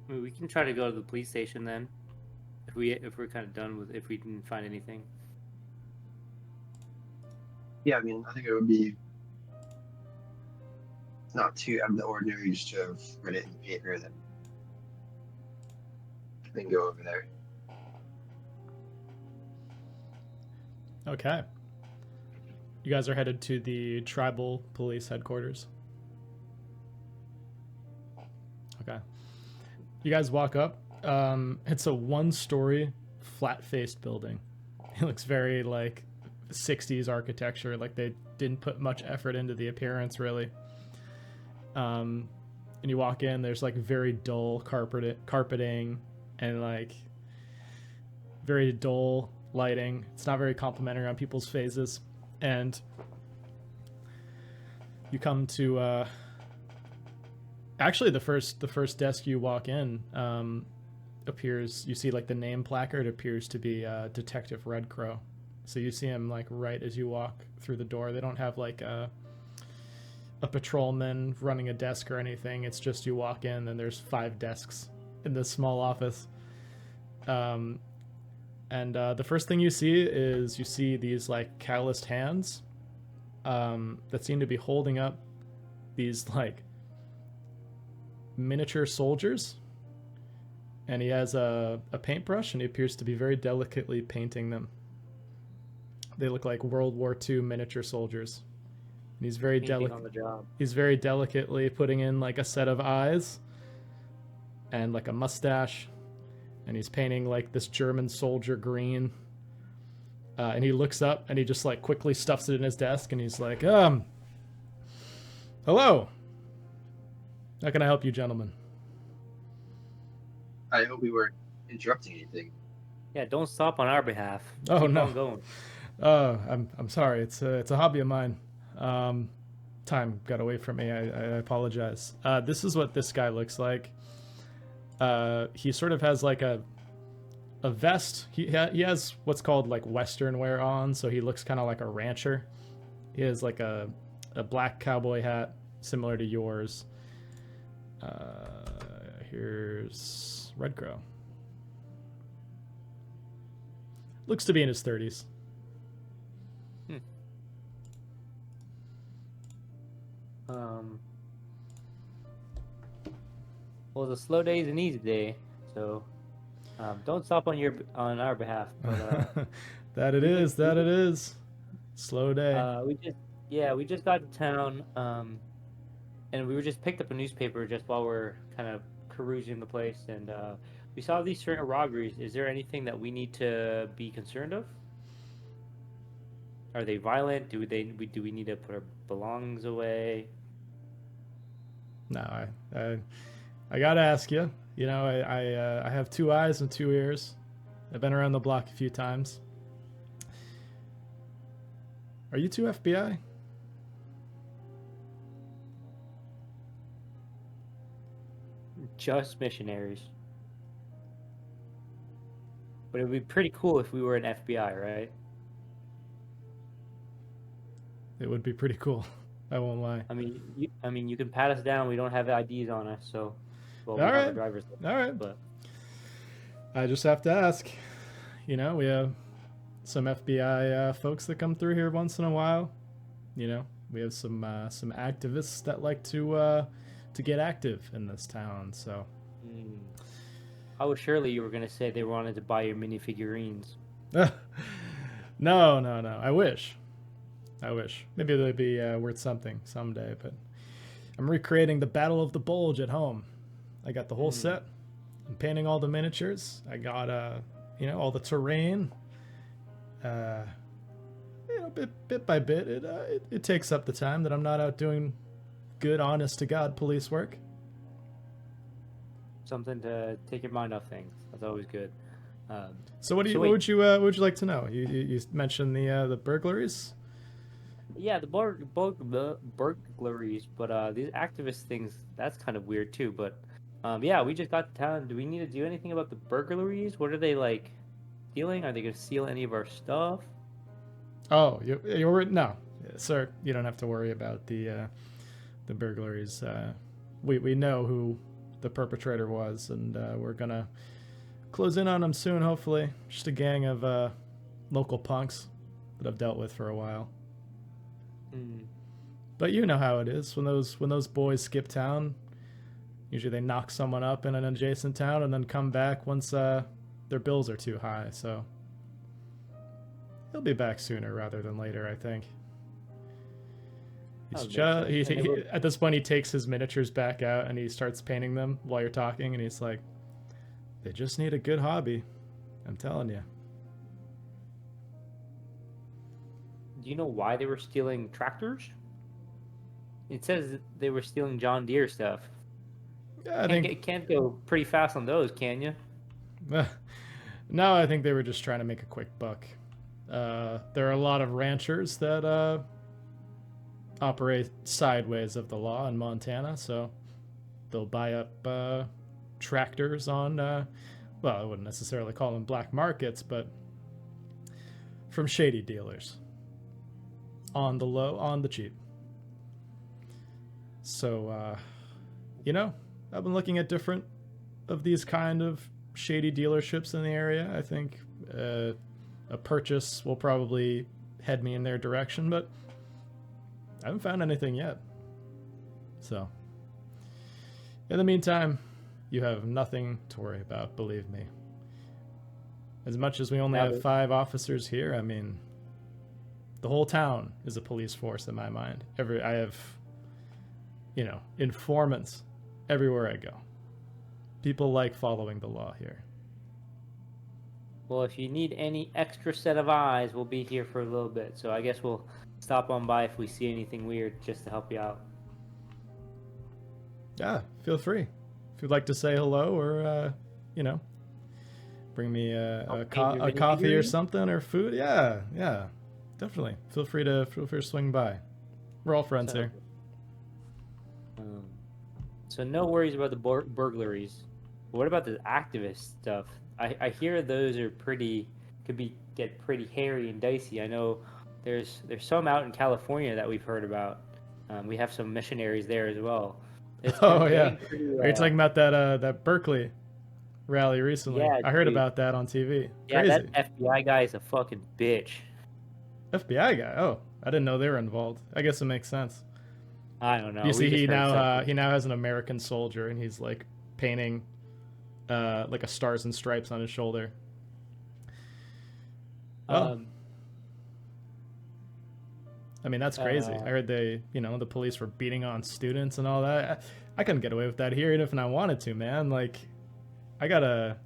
I mean, we can try to go to the police station then, if we're kind of done with if we didn't find anything. Yeah, I mean, I think it would be not too out of the ordinary just to have read it in the paper, then go over there. Okay. You guys are headed to the tribal police headquarters. Okay. You guys walk up. It's a one-story, flat-faced building. It looks very like 60s architecture. Like they didn't put much effort into the appearance, really. And you walk in. There's like very dull carpeting, and like very dull lighting. It's not very complimentary on people's faces. And you come to actually the first desk you walk in appears, you see like the name placard appears to be Detective Red Crow. So you see him like right as you walk through the door. They don't have like a patrolman running a desk or anything. It's just you walk in and there's 5 desks in this small office. And the first thing you see these like calloused hands that seem to be holding up these like miniature soldiers and he has a paintbrush, and he appears to be very delicately painting them. They look like World War II miniature soldiers. And he's very Painting on the job. He's very delicately putting in like a set of eyes and like a mustache, and he's painting like this German soldier green. And he looks up and he just like quickly stuffs it in his desk, and he's like, hello. How can I help you, gentlemen? I hope we weren't interrupting anything. Yeah, don't stop on our behalf. Oh, Keep no. on going. I'm sorry. It's a hobby of mine. Time got away from me. I apologize. This is what this guy looks like. He sort of has like a vest. He has what's called like Western wear on, so he looks kind of like a rancher. He has like a black cowboy hat similar to yours. Here's Red Crow. Looks to be in his 30s. Well, the slow day is an easy day, so don't stop on our behalf. But That it is. Slow day. we just got to town, and we were just picked up a newspaper just while we're kind of perusing the place, and we saw these certain robberies. Is there anything that we need to be concerned of? Are they violent? Do we need to put our belongings away? No, I gotta ask you. You know, I have 2 eyes and 2 ears. I've been around the block a few times. Are you 2 FBI? Just missionaries. But it would be pretty cool if we were an FBI, right? It would be pretty cool. I won't lie. I mean, you can pat us down. We don't have IDs on us, so we All have right. a driver's license. All right. But I just have to ask. You know, we have some FBI folks that come through here once in a while. You know, we have some activists that like to get active in this town. So I was surely you were gonna say they wanted to buy your minifigurines. No. I wish. Maybe they'd be worth something someday. But I'm recreating the Battle of the Bulge at home. I got the whole set. I'm painting all the miniatures. I got all the terrain. Bit by bit, it takes up the time that I'm not out doing good, honest to God police work. Something to take your mind off things. That's always good. So what would you like to know? You mentioned the burglaries. Yeah, the burglaries, but these activist things, that's kind of weird too. But yeah, we just got to town. Do we need to do anything about the burglaries? What are they like stealing? Are they going to steal any of our stuff? Oh, you're no, sir. You don't have to worry about the burglaries. We know who the perpetrator was, and we're gonna close in on them soon. Hopefully, just a gang of local punks that I've dealt with for a while. But you know how it is when those boys skip town. Usually they knock someone up in an adjacent town and then come back once their bills are too high. So he'll be back sooner rather than later, I think. At this point, he takes his miniatures back out and he starts painting them while you're talking, and he's like, "They just need a good hobby. I'm telling you." Do you know why they were stealing tractors? It says that they were stealing John Deere stuff. Yeah, It can't go pretty fast on those, can you? No, I think they were just trying to make a quick buck. There are a lot of ranchers that operate sideways of the law in Montana, so they'll buy up tractors on, well, I wouldn't necessarily call them black markets, but from shady dealers. On the low, on the cheap. So, I've been looking at different of these kind of shady dealerships in the area. I think a purchase will probably head me in their direction, but I haven't found anything yet. So, in the meantime, You have nothing to worry about, believe me. As much as we only Now have that- 5 officers here, I mean, the whole town is a police force in my mind. I have, informants everywhere I go. People like following the law here. Well, if you need any extra set of eyes, we'll be here for a little bit. So I guess we'll stop on by if we see anything weird, just to help you out. Yeah, feel free. If you'd like to say hello or, bring me a coffee or something or food. Yeah, definitely. Feel free to swing by. We're all friends here. So no worries about the burglaries. What about the activist stuff? I hear those are get pretty hairy and dicey. I know there's some out in California that we've heard about. We have some missionaries there as well. Oh yeah, are you talking about that Berkeley rally recently? Yeah, I heard dude. about that on TV. Yeah, Crazy. that FBI guy is a fucking bitch. FBI guy. Oh, I didn't know they were involved. I guess it makes sense. I don't know. You see, We just he heard stuff. now has an American soldier, and he's like painting like a stars and stripes on his shoulder. Oh. I mean, that's crazy. I heard the police were beating on students and all that. I couldn't get away with that here, even if I wanted to, man. Like, I got a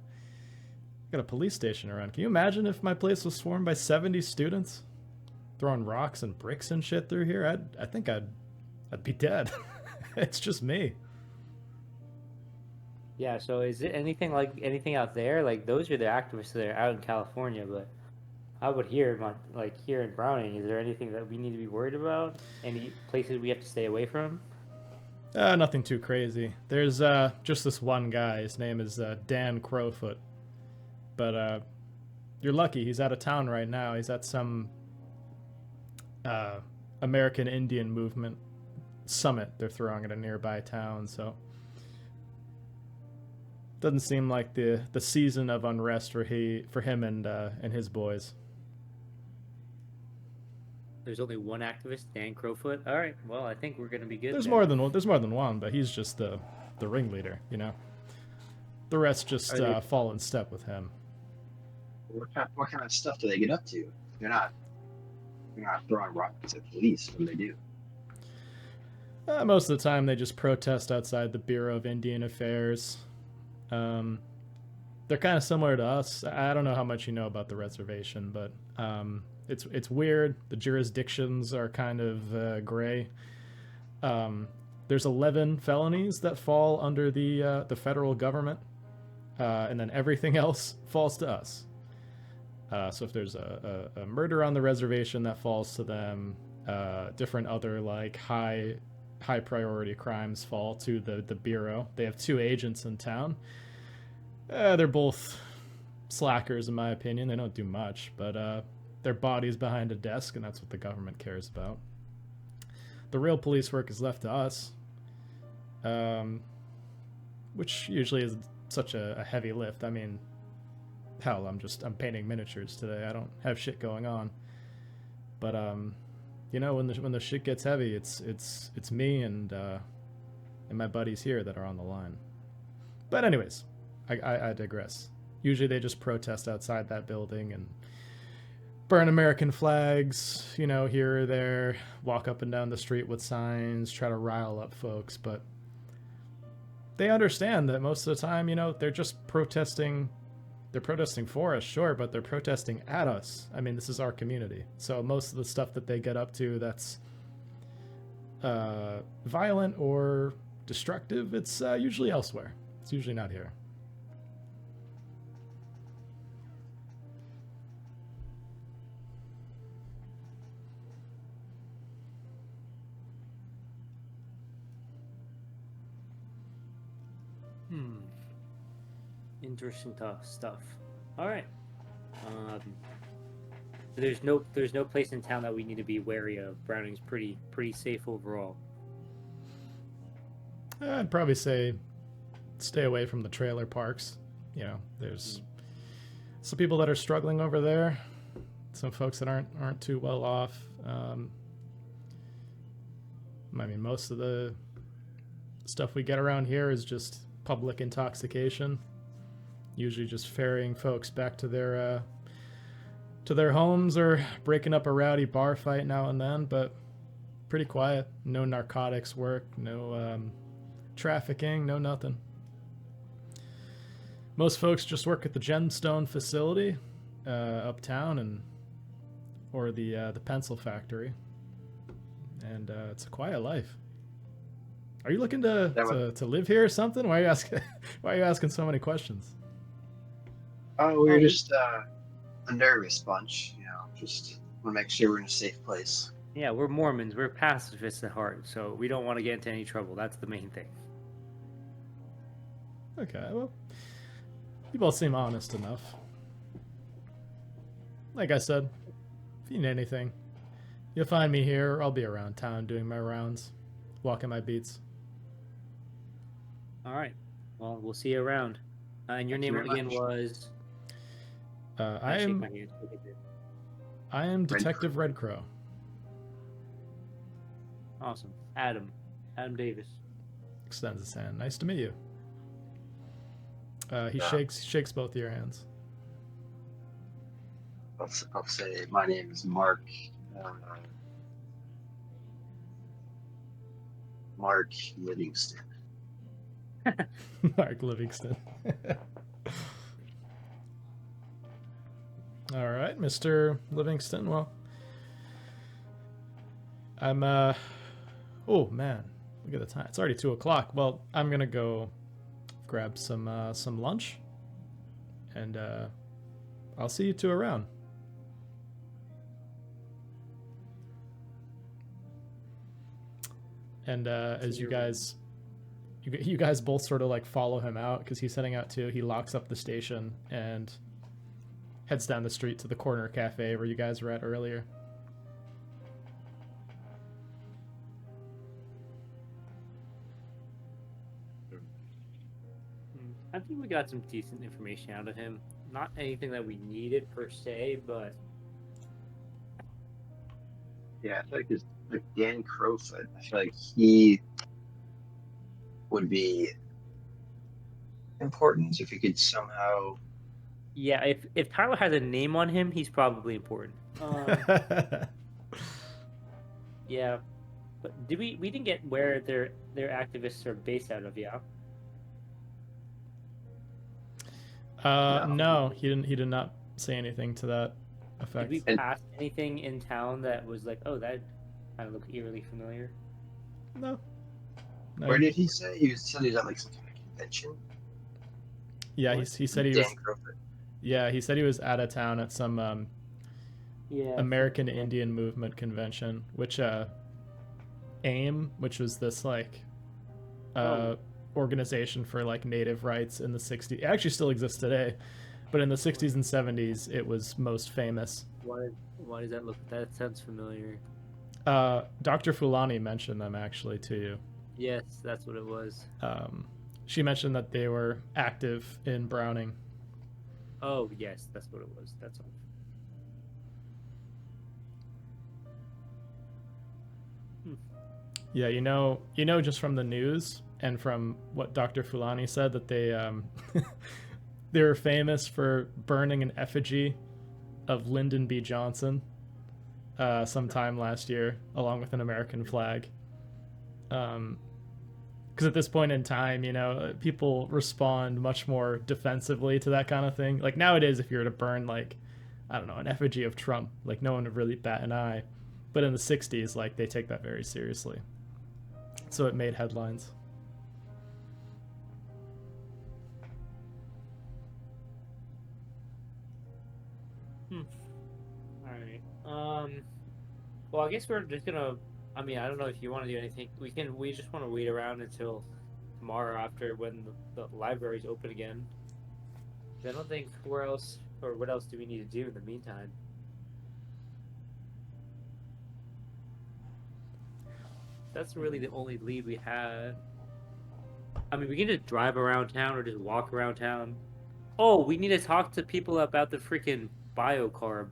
police station around. Can you imagine if my place was swarmed by 70 students throwing rocks and bricks and shit through here? I think I'd be dead. It's just me. Yeah, so is it anything out there? Like, those are the activists that are out in California, but how about here in Browning? Is there anything that we need to be worried about? Any places we have to stay away from? Nothing too crazy. There's just this one guy. His name is Dan Crowfoot. But you're lucky. He's out of town right now. He's at some American Indian movement summit they're throwing at a nearby town, so doesn't seem like the season of unrest for him and his boys. There's only one activist, Dan Crowfoot. All right, well, I think we're gonna be good. There's then. more than one, but he's just the ringleader, The rest just fall in step with him. What kind of stuff do they get up to? They're not throwing rockets at police when they do. Most of the time, they just protest outside the Bureau of Indian Affairs. They're kind of similar to us. I don't know how much you know about the reservation, but it's weird. The jurisdictions are kind of gray. There's 11 felonies that fall under the federal government, and then everything else falls to us. So if there's a murder on the reservation, that falls to them. Different other like high priority crimes fall to the Bureau. They have 2 agents in town. They're both slackers, in my opinion. They don't do much, but they're bodies behind a desk, and that's what the government cares about. The real police work is left to us, which usually is such a heavy lift. I mean, hell, I'm painting miniatures today. I don't have shit going on. But when the shit gets heavy, it's me and my buddies here that are on the line. But anyways, I digress. Usually they just protest outside that building and burn American flags, here or there, walk up and down the street with signs, try to rile up folks, but they understand that most of the time, they're just protesting. They're protesting for us, sure, but they're protesting at us. I mean, this is our community. So most of the stuff that they get up to that's violent or destructive, it's usually elsewhere. It's usually not here. Interesting stuff. All right. There's no place in town that we need to be wary of. Browning's pretty safe overall. I'd probably say stay away from the trailer parks. There's some people that are struggling over there. Some folks that aren't too well off. I mean, most of the stuff we get around here is just public intoxication. Usually just ferrying folks back to their homes or breaking up a rowdy bar fight now and then, but pretty quiet. No narcotics work, no trafficking, no nothing. Most folks just work at the gemstone facility uptown or the pencil factory, and it's a quiet life. Are you looking to live here or something? Why are you asking? Why are you asking so many questions? Oh, we're just a nervous bunch, just want to make sure we're in a safe place. Yeah, we're Mormons. We're pacifists at heart, so we don't want to get into any trouble. That's the main thing. Okay, well, you both seem honest enough. Like I said, if you need anything, you'll find me here, or I'll be around town doing my rounds, walking my beats. All right. Well, we'll see you around. And your name again was... I am Detective Red Crow. Awesome. Adam Davis. Extends his hand. Nice to meet you. He shakes both of your hands. I'll say my name is Mark. Mark Livingston. Mark Livingston. All right, Mr. Livingston. Well, I'm oh man, look at the time. It's already 2:00. Well, I'm gonna go grab some lunch, and I'll see you two around. And as you guys both sort of like follow him out because he's heading out too. He locks up the station and heads down the street to the corner cafe where you guys were at earlier. I think we got some decent information out of him. Not anything that we needed per se, but yeah, I feel like this, like Dan Crowfoot. I feel like he would be important if he could somehow. yeah, if Tyler has a name on him, he's probably important. Yeah, but did we didn't get where their activists are based out of? Yeah. No, he did not say anything to that effect. Did we pass anything in town that was like, oh, that kind of looked eerily familiar? No. Where did he say he said he was at like some kind of convention? Yeah, he said he Dan was. Crowfoot. Yeah, he said he was out of town at some Yeah. American Indian Movement convention, which AIM, which was this like organization for like native rights in the 60s. It actually still exists today, but in the 60s and 70s it was most famous. Why does that look? That sounds familiar. Dr. Fulani mentioned them actually to you. Yes, that's what it was. She mentioned that they were active in Browning. Oh yes, that's what it was. That's all. Yeah, you know, just from the news and from what Dr. Fulani said that they they were famous for burning an effigy of Lyndon B. Johnson sometime last year, along with an American flag. Because at this point in time, people respond much more defensively to that kind of thing. Like nowadays, if you were to burn like, I don't know, an effigy of Trump, like no one would really bat an eye. But in the 60s, like they take that very seriously. So it made headlines. Alright. Well, I guess we're just gonna. I mean, I don't know if you want to do anything. We just want to wait around until tomorrow after when the library's open again. I don't think where else or what else do we need to do in the meantime. That's really the only lead we had. I mean, we can just drive around town or just walk around town. Oh, we need to talk to people about the freaking biocarb.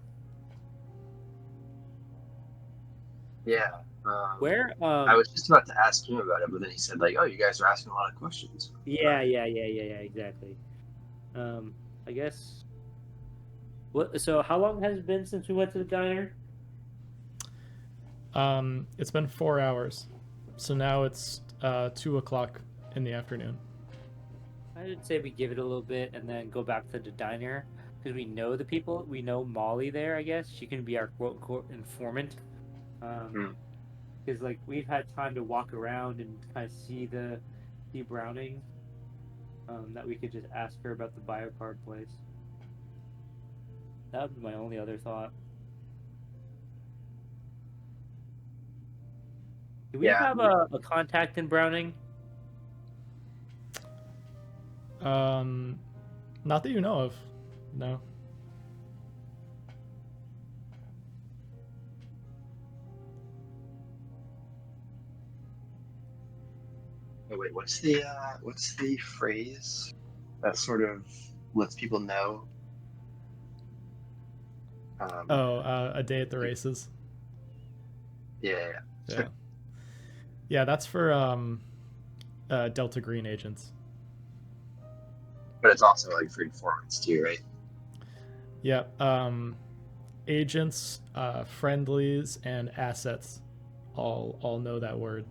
Yeah, Where? I was just about to ask him about it, but then he said like, "Oh, you guys are asking a lot of questions." Yeah, exactly. I guess. What? So, how long has it been since we went to the diner? It's been 4 hours, so now it's 2 o'clock in the afternoon. I would say we give it a little bit and then go back to the diner because we know the people. We know Molly there. I guess she can be our quote unquote informant. Hmm. Because like we've had time to walk around and kind of see Browning. That we could just ask her about the biocard place. That would be my only other thought. Do we Yeah, have a contact in Browning? Not that you know of, no. oh, wait, what's the phrase that sort of lets people know? Oh, a day at the races. Yeah. Yeah, yeah, that's for Delta Green agents. But it's also like for informants too, right? Yeah, agents, friendlies, and assets all know that word.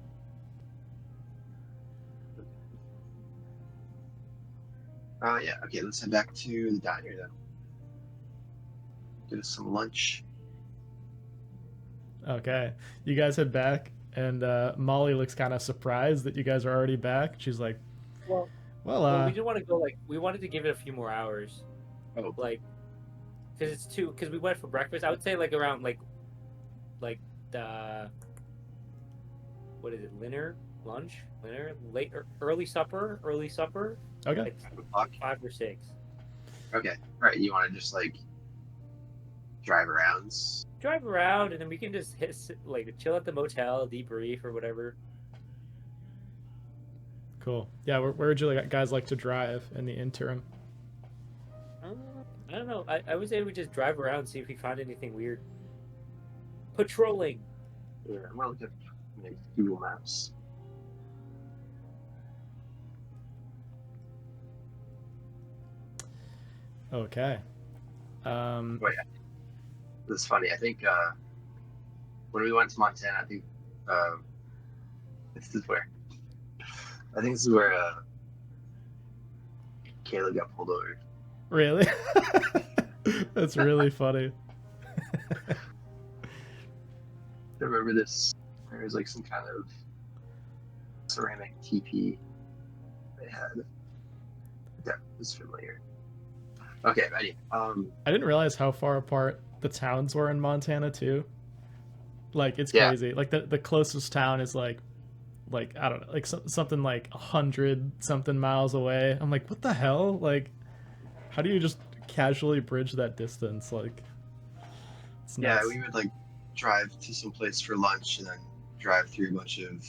Yeah. Okay, let's head back to the diner then. Get us some lunch. Okay, you guys head back, and Molly looks kind of surprised that you guys are already back. She's like, Well, "Well, we didn't want to go like we wanted to give it a few more hours, Oh, like because we went for breakfast. I would say like around like the what is it, early supper, okay, like 5 o'clock. 5 or 6. Okay. All right. You want to just like drive around? Drive around and then we can just like chill at the motel, debrief or whatever. cool. Yeah, where would you guys like to drive in the interim?" I don't know. I would say we just drive around, see if we find anything weird. Patrolling. Yeah, I'm gonna look at Google Maps. Okay. Wait, this is funny. I think when we went to Montana, I think this is where Kayla got pulled over. Really? That's really funny. I remember this. There was like some kind of ceramic teepee they had. That was familiar. Okay, ready. I didn't realize how far apart the towns were in Montana too. Like it's Yeah. crazy. Like the closest town is like I don't know, like something like 100 something miles away. I'm like, what the hell? Like, how do you just casually bridge that distance? Like, it's Yeah, nuts. we would like drive to some place for lunch and then drive through a bunch of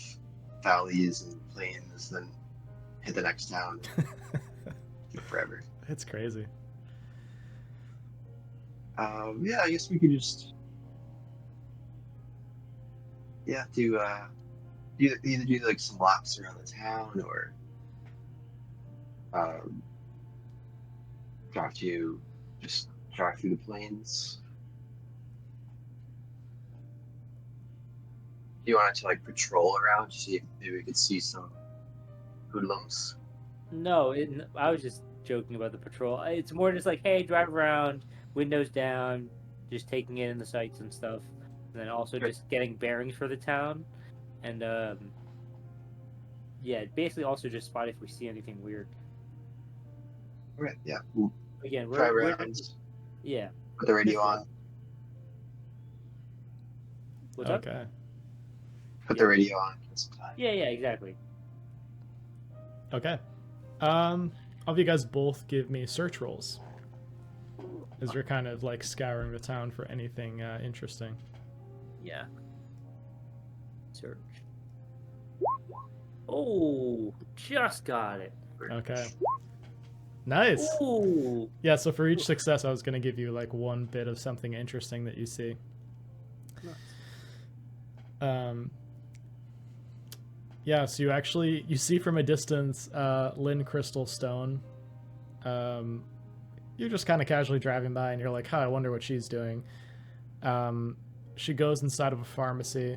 valleys and plains, then hit the next town. Forever. It's crazy. Yeah, I guess we could just do either do like some laps around the town or drive through the plains. Do you want to like patrol around to see if maybe we could see some hoodlums? No, I was just joking about the patrol. It's more just like, hey, drive around, windows down, just taking in the sights and stuff, and then also Sure. just getting bearings for the town, and yeah, basically also just spot if we see anything weird. Okay, yeah, we'll Again, drive we're around, yeah. put the radio Just- on, What's up? Okay. put the radio on, get some time. Yeah, exactly. Okay. I'll have you guys both give me search rolls, as you're kind of like scouring the town for anything interesting. Yeah. Search. Oh, just got it. Okay. Nice. Ooh. Yeah, so for each success, I was going to give you like one bit of something interesting that you see. Um, yeah, so you see from a distance Lynn Crystal Stone. You're just kind of casually driving by and you're like, huh, I wonder what she's doing. She goes inside of a pharmacy,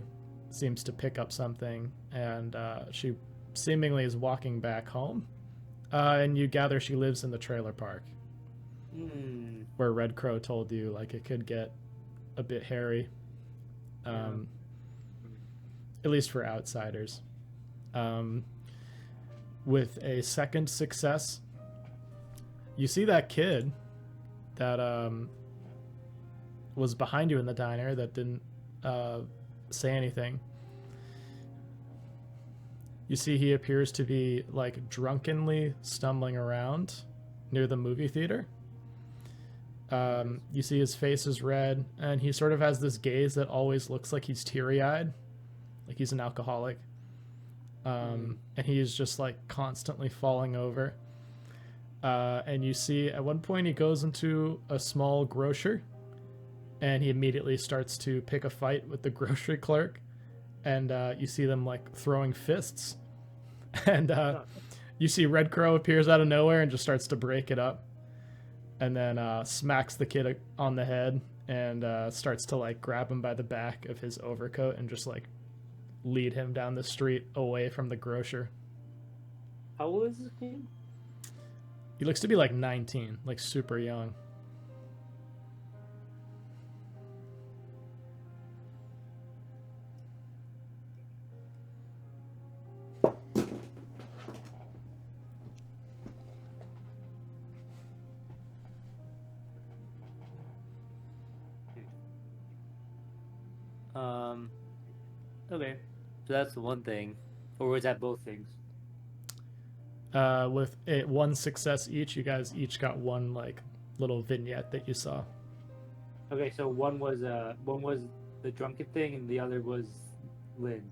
seems to pick up something, and she seemingly is walking back home. And you gather she lives in the trailer park where Red Crow told you like it could get a bit hairy, at least for outsiders. With a second success, you see that kid that was behind you in the diner that didn't say anything. You see he appears to be like drunkenly stumbling around near the movie theater. You see his face is red, and he sort of has this gaze that always looks like he's teary-eyed, like he's an alcoholic. And he is just like constantly falling over. And you see at one point he goes into a small grocer, and he immediately starts to pick a fight with the grocery clerk. And you see them like throwing fists. And you see Red Crow appears out of nowhere and just starts to break it up. And then smacks the kid on the head and starts to like grab him by the back of his overcoat and just like lead him down the street away from the grocer. How old is this kid? He looks to be like 19, like super young. Okay. So that's the one thing. Or was that both things? With one success each, you guys each got one like little vignette that you saw. Okay, so one was the drunken thing and the other was Lynn.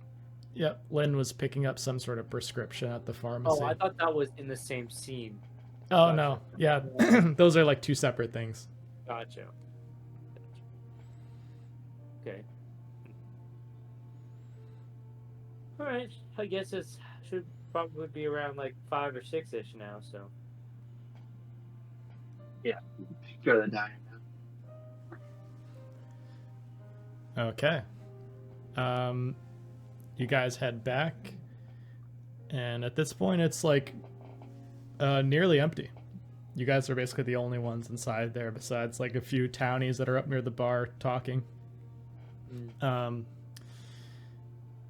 Yep, Lynn was picking up some sort of prescription at the pharmacy. Oh, I thought that was in the same scene. Oh, Gotcha. no. Yeah, those are like two separate things. Gotcha. Okay. All right. I guess it should probably be around like 5 or 6ish now. So. Yeah, go to the diner now. Okay. You guys head back, and at this point it's like nearly empty. You guys are basically the only ones inside there besides like a few townies that are up near the bar talking.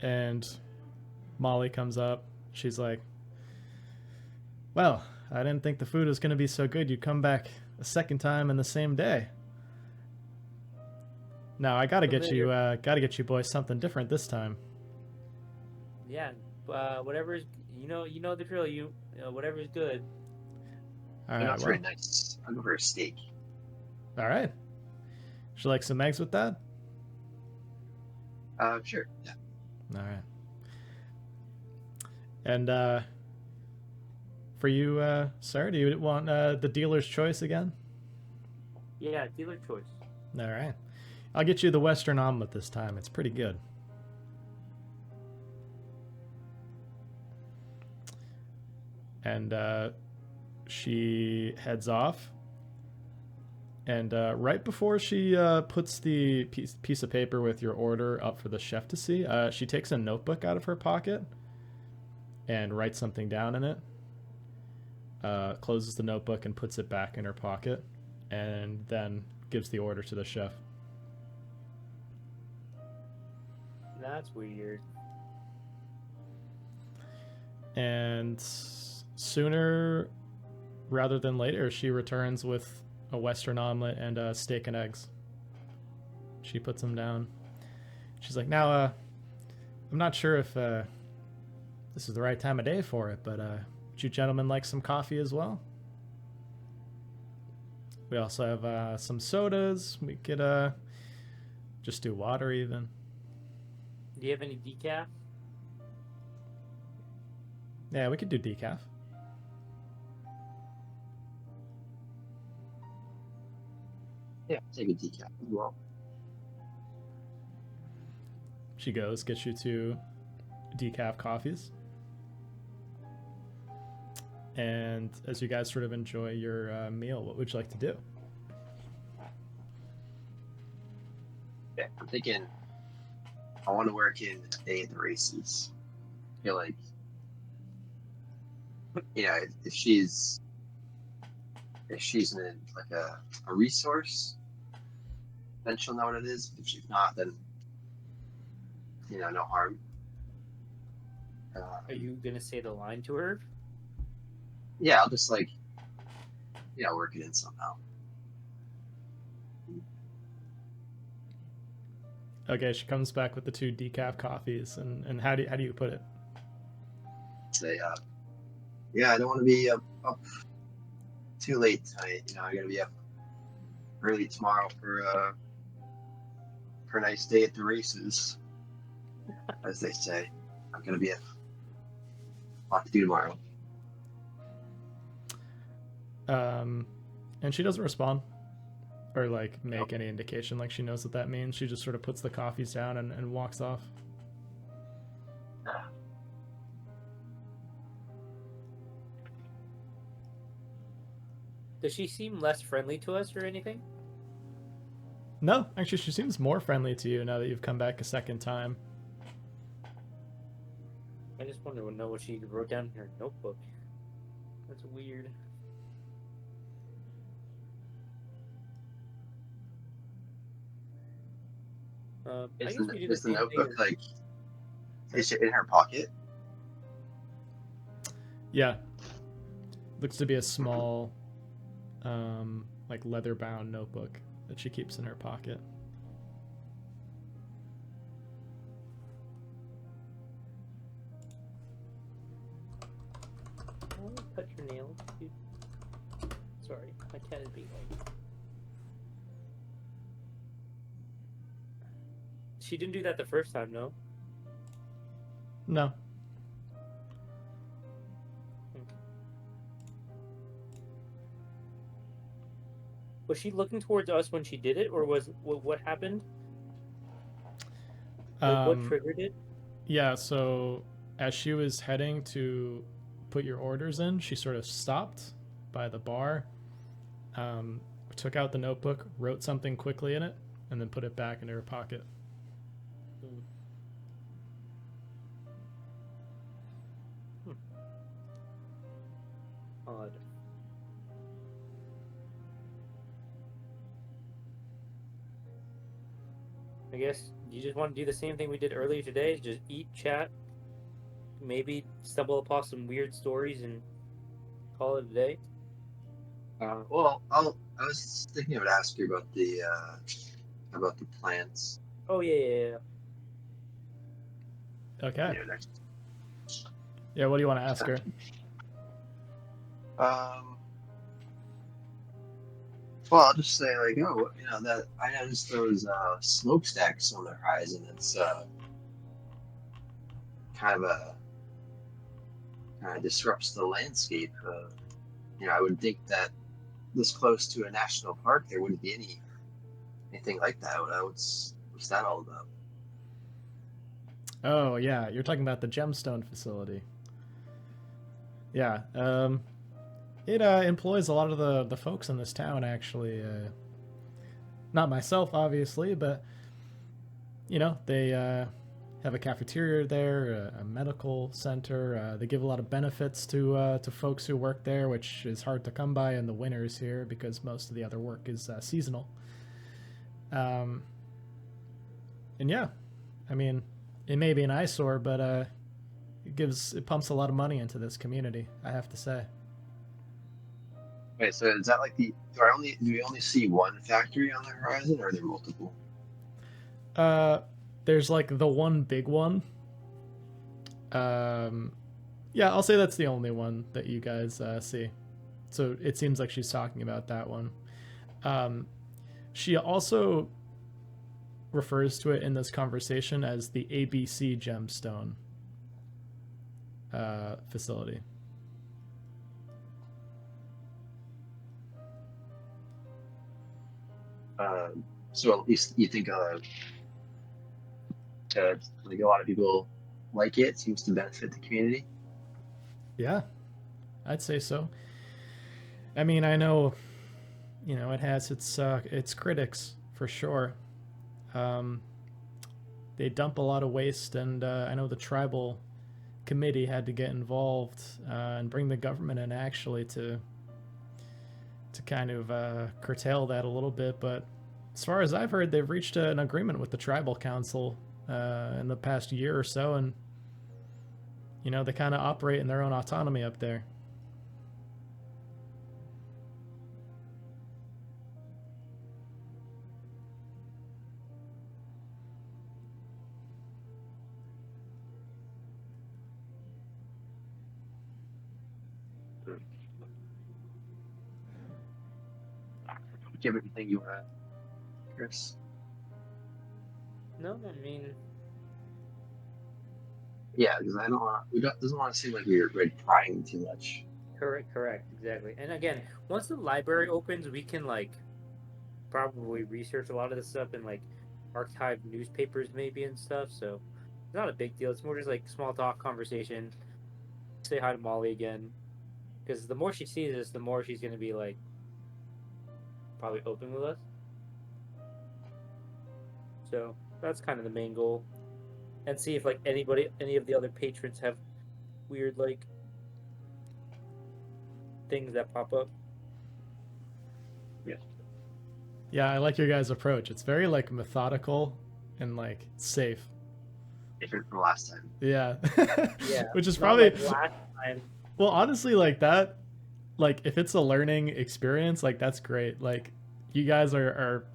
And Molly comes up. She's like, well, I didn't think the food was going to be so good you'd come back a second time in the same day. Now I gotta get you boys something different this time. Yeah, whatever's you know the drill. Whatever's good. All Yeah, right, that's very nice. I'll go for a steak. all right. Would you like some eggs with that? Sure. Yeah. All right. And for you, sir, do you want the dealer's choice again? Yeah, dealer choice. All right. I'll get you the Western omelet this time. It's pretty good. And she heads off. And right before she puts the piece of paper with your order up for the chef to see, she takes a notebook out of her pocket and writes something down in it. Closes the notebook and puts it back in her pocket, and then gives the order to the chef. That's weird. And sooner rather than later, she returns with a Western omelet and steak and eggs. She puts them down. She's like, now, I'm not sure if this is the right time of day for it, but would you gentlemen like some coffee as well? We also have some sodas. We could just do water even. Do you have any decaf? Yeah, we could do decaf. Yeah, take a decaf as well. She goes, gets you 2 decaf coffees. And as you guys sort of enjoy your meal, what would you like to do? Yeah, I'm thinking I want to work in the day of the races. I feel like, if she's in like a resource, then she'll know what it is. If she's not, then no harm. Are you gonna say the line to her? Yeah, I'll just work it in somehow. Okay, she comes back with the 2 decaf coffees, and how do you put it? Say, I don't want to be up too late tonight. I gotta be up early tomorrow for a nice day at the races, as they say. I'm gonna be a lot to do tomorrow. And she doesn't respond or like make any indication like she knows what that means. She just sort of puts the coffees down and walks off. Does she seem less friendly to us or anything? No, actually, she seems more friendly to you now that you've come back a second time. I just want to know what she wrote down in her notebook. That's weird. I guess we do the Is the same notebook thing. is it in her pocket? Yeah. Looks to be a small, like leather-bound notebook that she keeps in her pocket. Cut your nails, dude. Sorry, my cat is being like. She didn't do that the first time, no? No. Was she looking towards us when she did it, or was what happened? Like, what triggered it? Yeah, so as she was heading to put your orders in, she sort of stopped by the bar, took out the notebook, wrote something quickly in it, and then put it back into her pocket. Odd. I guess you just want to do the same thing we did earlier today. Just eat, chat, maybe stumble upon some weird stories and call it a day. Well, I was thinking I would ask you about the plants. Oh yeah. Okay. Next. Yeah, what do you want to ask her? Well, I'll just say that I noticed those smokestacks on the horizon. It's kind of disrupts the landscape. I would think that this close to a national park, there wouldn't be anything like that. What's that all about? Oh, yeah, you're talking about the gemstone facility. Yeah, it employs a lot of the folks in this town, actually. Not myself, obviously, but, they have a cafeteria there, a medical center. They give a lot of benefits to folks who work there, which is hard to come by in the winters here because most of the other work is seasonal. And yeah, I mean, it may be an eyesore, but it pumps a lot of money into this community, I have to say. Wait, so is that like do we only see one factory on the horizon, or are there multiple? There's like the one big one. Yeah, I'll say that's the only one that you guys see. So it seems like she's talking about that one. She also refers to it in this conversation as the ABC gemstone facility. So at least you think like a lot of people like it. Seems to benefit the community. Yeah, I'd say so. I mean, I know, it has its critics for sure. Um, they dump a lot of waste, and I know the tribal committee had to get involved and bring the government in actually to kind of curtail that a little bit. But as far as I've heard, they've reached an agreement with the tribal council in the past year or so, and they kind of operate in their own autonomy up there. Do you have anything you want to, Chris? No, I mean, Yeah, because I don't want. Doesn't want to seem like we're prying too much. correct, exactly. And again, once the library opens, we can like probably research a lot of this stuff and like archive newspapers maybe and stuff. So it's not a big deal. It's more just like small talk conversation. Say hi to Molly again, because the more she sees us, the more she's gonna be like probably open with us. So that's kind of the main goal, and see if like any of the other patrons have weird like things that pop up. Yeah. Yeah, I like your guys' approach. It's very like methodical and like safe. Different from last time. Yeah. Yeah, Which is not probably like last time. well, honestly, like that, like if it's a learning experience, like that's great. Like you guys are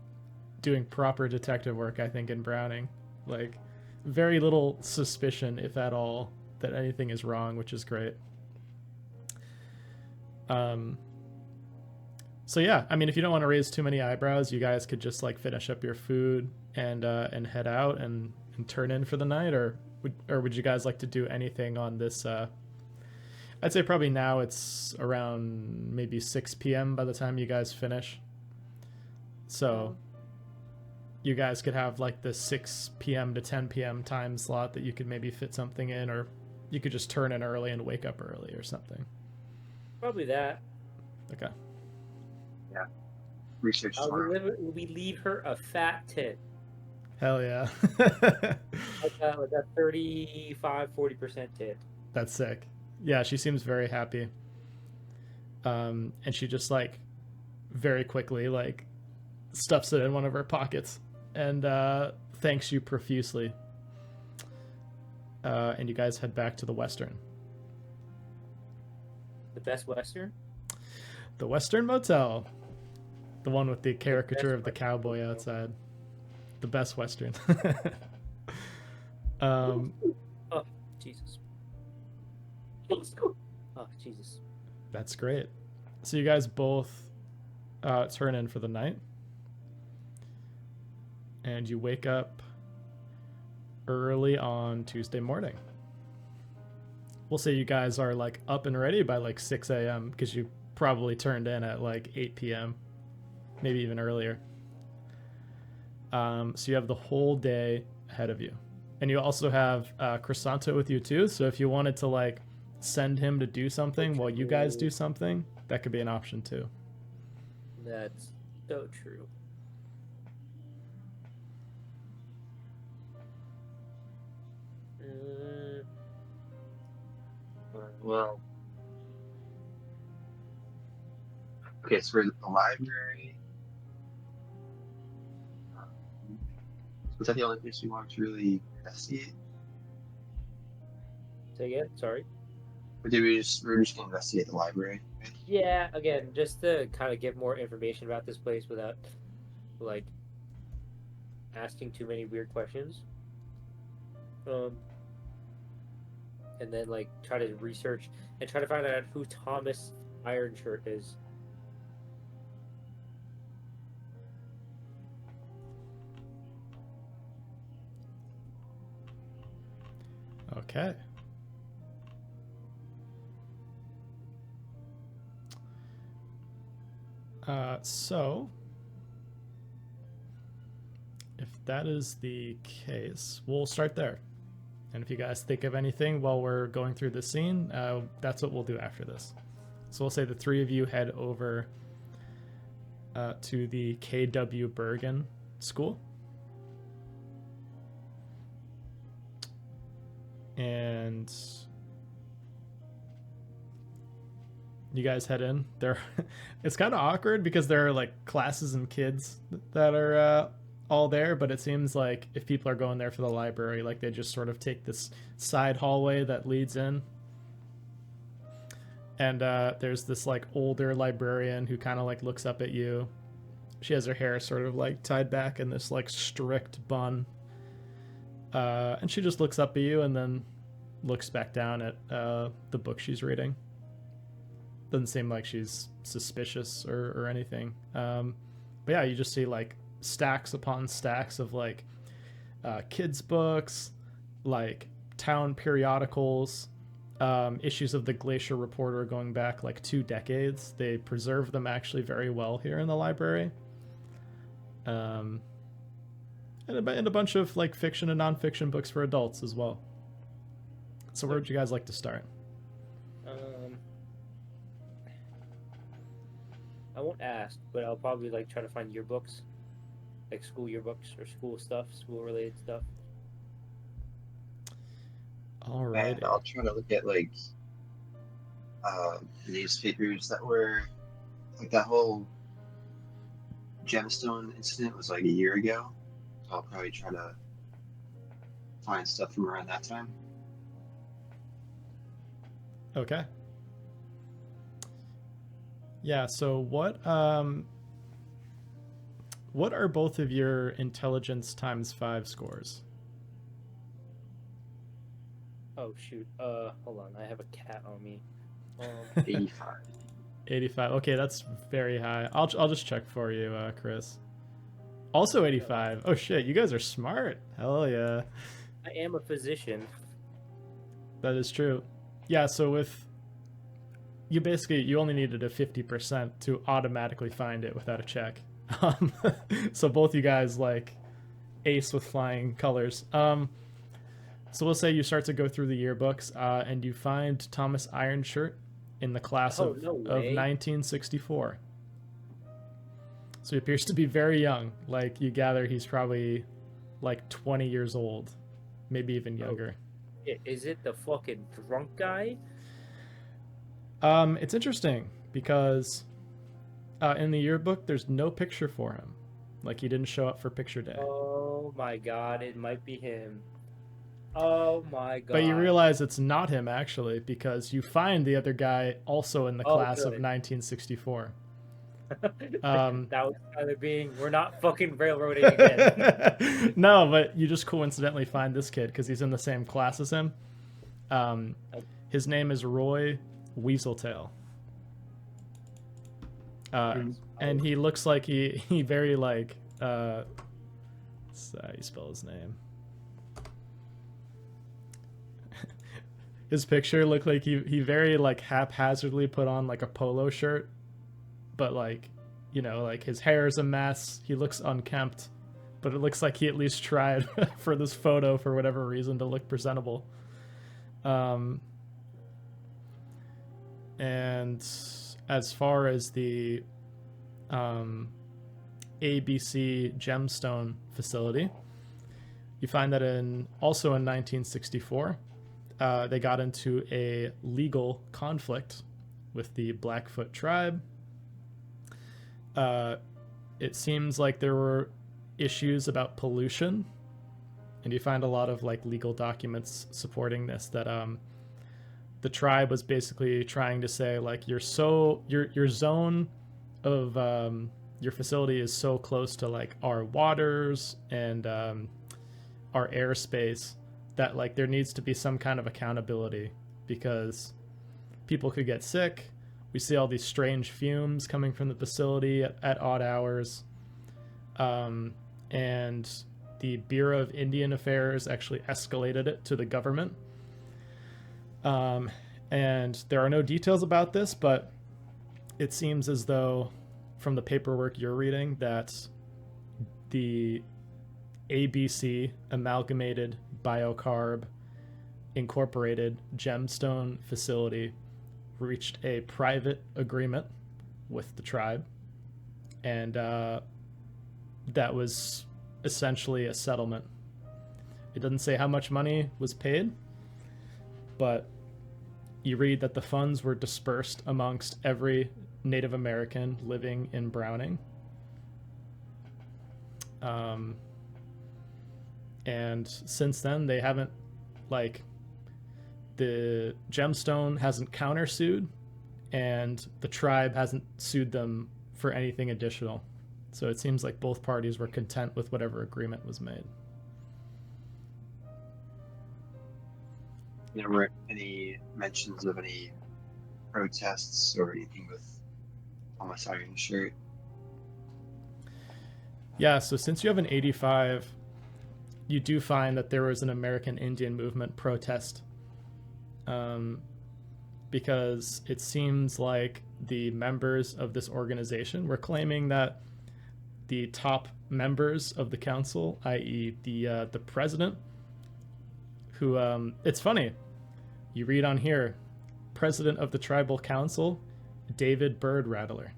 doing proper detective work, I think, in Browning. Like very little suspicion, if at all, that anything is wrong, which is great. So yeah, I mean, if you don't want to raise too many eyebrows, you guys could just like finish up your food and head out and turn in for the night, or would you guys like to do anything on this? I'd say probably now it's around maybe 6 p.m. by the time you guys finish. So you guys could have like the 6 p.m. to 10 p.m. time slot that you could maybe fit something in, or you could just turn in early and wake up early or something. Probably that. Okay. Yeah. Research tomorrow. We leave her a fat tip. Hell yeah. Like a 35-40% tip. That's sick. Yeah, she seems very happy. And she just like very quickly like stuffs it in one of her pockets and thanks you profusely. And you guys head back to the Western. The Best Western? The Western Motel. The one with the caricature of the Western cowboy Motel. outside. The best Western. Oh, Jesus. Oh, Jesus. That's great. So you guys both turn in for the night. And you wake up early on Tuesday morning. We'll say you guys are like up and ready by like 6 a.m. because you probably turned in at like 8 p.m. Maybe even earlier. So you have the whole day ahead of you. And you also have Crisanto with you too. So if you wanted to like send him to do something while you guys do something, that could be an option too. That's so true. Well, okay, so we're at the library. Was that the only place we want to really investigate? Say again? Sorry. Or we're just gonna investigate the library? Right? Yeah, again, just to kind of get more information about this place without, like, asking too many weird questions. And then, like, try to research and try to find out who Thomas Ironshirt is. Okay. So if that is the case, we'll start there. And if you guys think of anything while we're going through the scene, that's what we'll do after this. So we'll say the three of you head over to the KW Bergen School. And you guys head in. It's kind of awkward because there are like classes and kids that are all there, but it seems like if people are going there for the library, like they just sort of take this side hallway that leads in. And there's this like older librarian who kind of like looks up at you. She has her hair sort of like tied back in this like strict bun. And she just looks up at you and then looks back down at the book she's reading. Doesn't seem like she's suspicious or anything. But yeah, you just see like stacks upon stacks of like kids' books, like town periodicals, issues of the Glacier Reporter going back like 2 decades. They preserve them actually very well here in the library. And a bunch of like fiction and nonfiction books for adults as well. So where would you guys like to start? I won't ask, but I'll probably like try to find yearbooks, like school yearbooks or school stuff, school related stuff. All right. And I'll try to look at like newspapers that were like that whole gemstone incident was like a year ago. So I'll probably try to find stuff from around that time. Okay. Yeah, so what are both of your intelligence times 5 scores? Oh shoot. Hold on. I have a cat on me. 85. 85. Okay, that's very high. I'll just check for you, Chris. Also 85. Oh shit, you guys are smart. Hell yeah. I am a physician. That is true. Yeah, so with you only needed a 50% to automatically find it without a check. So both you guys like ace with flying colors. So we'll say you start to go through the yearbooks and you find Thomas Ironshirt in the class of 1964. So he appears to be very young. Like you gather he's probably like 20 years old, maybe even younger. Is it the fucking drunk guy? It's interesting because in the yearbook there's no picture for him. Like he didn't show up for picture day. Oh my god, it might be him. Oh my god. But you realize it's not him actually because you find the other guy also in the class of 1964. That was either being we're not fucking railroading again. No, but you just coincidentally find this kid because he's in the same class as him. His name is Roy Weaseltail. And he looks like he very like that's how you spell his name. His picture looked like he very like haphazardly put on like a polo shirt, but like, you know, like his hair is a mess. He looks unkempt, but it looks like he at least tried for this photo for whatever reason to look presentable. And as far as the ABC gemstone facility, you find that also in 1964, they got into a legal conflict with the Blackfoot tribe. It seems like there were issues about pollution, and you find a lot of like legal documents supporting this, that the tribe was basically trying to say like your zone of your facility is so close to like our waters and our airspace that like there needs to be some kind of accountability because people could get sick. We see all these strange fumes coming from the facility at odd hours. And the Bureau of Indian Affairs actually escalated it to the government. And there are no details about this, but it seems as though from the paperwork you're reading that the ABC, Amalgamated Biocarb Incorporated Gemstone Facility, reached a private agreement with the tribe, and that was essentially a settlement. It doesn't say how much money was paid, but you read that the funds were dispersed amongst every Native American living in Browning. And since then, they haven't, like, the Gemstone hasn't countersued, and the tribe hasn't sued them for anything additional. So it seems like both parties were content with whatever agreement was made. There weren't any mentions of any protests or anything with Thomas Ironshirt. Yeah, so since you have an 85, you do find that there was an American Indian movement protest, because it seems like the members of this organization were claiming that the top members of the council, i.e. the president, who, it's funny, you read on here, president of the tribal council, David Bird Rattler,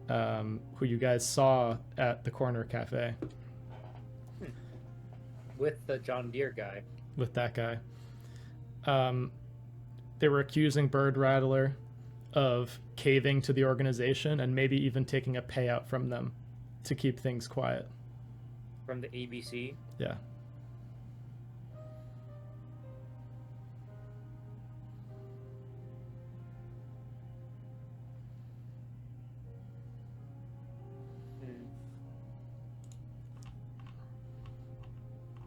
who you guys saw at the corner cafe. With the John Deere guy. With that guy. They were accusing Bird Rattler of caving to the organization and maybe even taking a payout from them to keep things quiet. From the ABC? Yeah.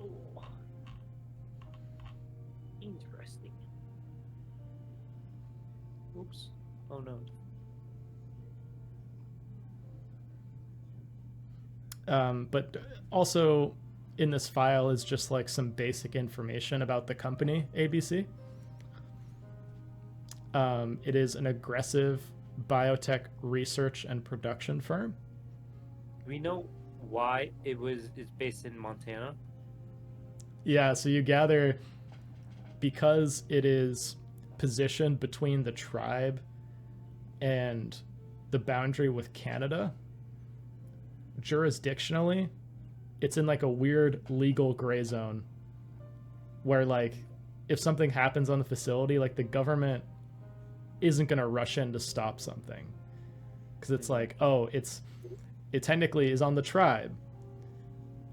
Oh. Interesting. Oops. Oh no. But also in this file is just like some basic information about the company ABC. It is an aggressive biotech research and production firm. Do we know why it's based in Montana? Yeah, so you gather because it is positioned between the tribe and the boundary with Canada, jurisdictionally, it's in like a weird legal gray zone where, like, if something happens on the facility, like, the government isn't going to rush in to stop something because it's like, oh, it technically is on the tribe,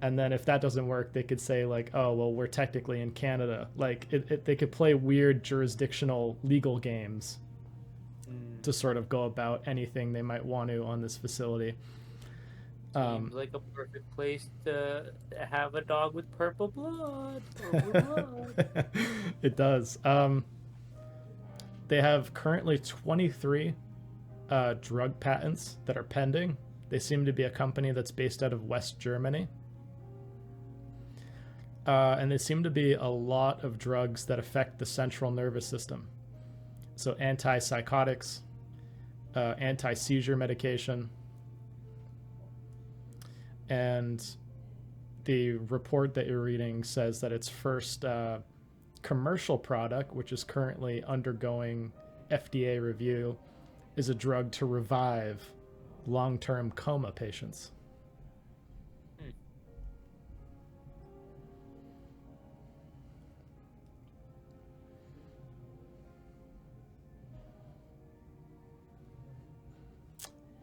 and then if that doesn't work, they could say like, oh, well, we're technically in Canada. Like, they could play weird jurisdictional legal games to sort of go about anything they might want to on this facility. Seems like a perfect place to have a dog with purple blood. Purple blood. It does. They have currently 23 drug patents that are pending. They seem to be a company that's based out of West Germany. And there seem to be a lot of drugs that affect the central nervous system. So antipsychotics, anti-seizure medication. And the report that you're reading says that its first commercial product, which is currently undergoing FDA review, is a drug to revive long-term coma patients.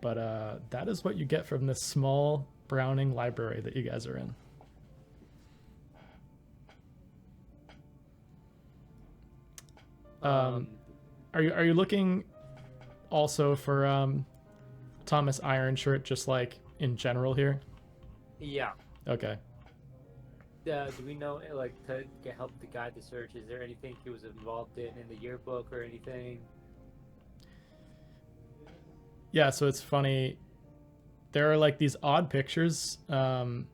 But that is what you get from this small Browning library that you guys are in. Are you looking also for Thomas Ironshirt, just like in general here? Yeah. Okay. Do we know, like, to help to guide the search, is there anything he was involved in the yearbook or anything? Yeah, so it's funny. There are like these odd pictures. Well,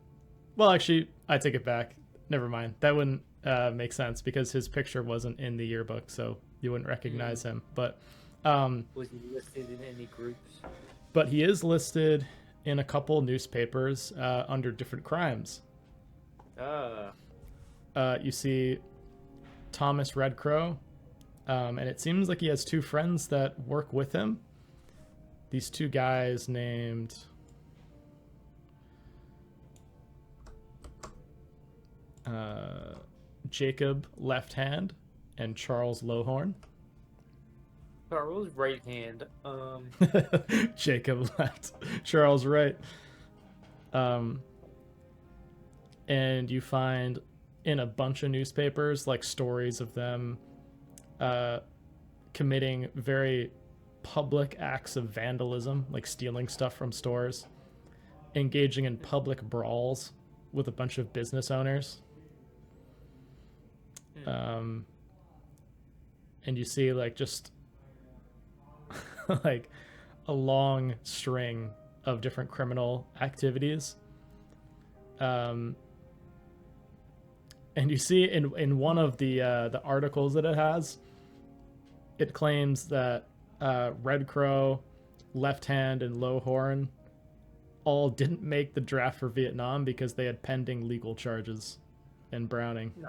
actually, I take it back. Never mind. That wouldn't make sense because his picture wasn't in the yearbook, so you wouldn't recognize him. But Was he listed in any groups? but he is listed in a couple newspapers under different crimes. You see Thomas Red Crow, and it seems like he has two friends that work with him. These two guys named Jacob Left Hand and Charles Lowhorn. Charles right hand. Jacob Left, Charles Right. And you find in a bunch of newspapers like stories of them committing very public acts of vandalism, like stealing stuff from stores, engaging in public brawls with a bunch of business owners. And you see like just like a long string of different criminal activities. And you see in one of the articles that it has, it claims that Red Crow, Left Hand, and Lowhorn all didn't make the draft for Vietnam because they had pending legal charges in Browning. No.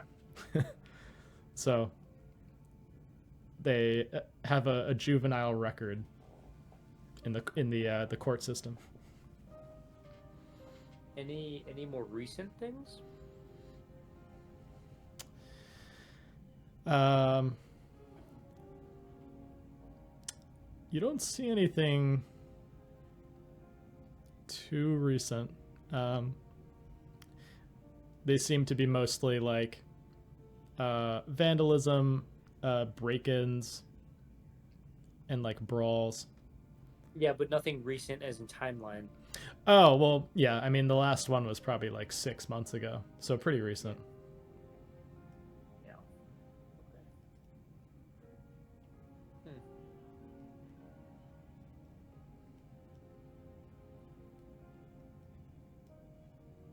So they have a juvenile record in the court system. Any more recent things? You don't see anything too recent. They seem to be mostly like vandalism, break-ins, and like brawls. Yeah, but nothing recent as in timeline. Oh, well, yeah. I mean, the last one was probably like 6 months ago, so pretty recent. Yeah. Okay.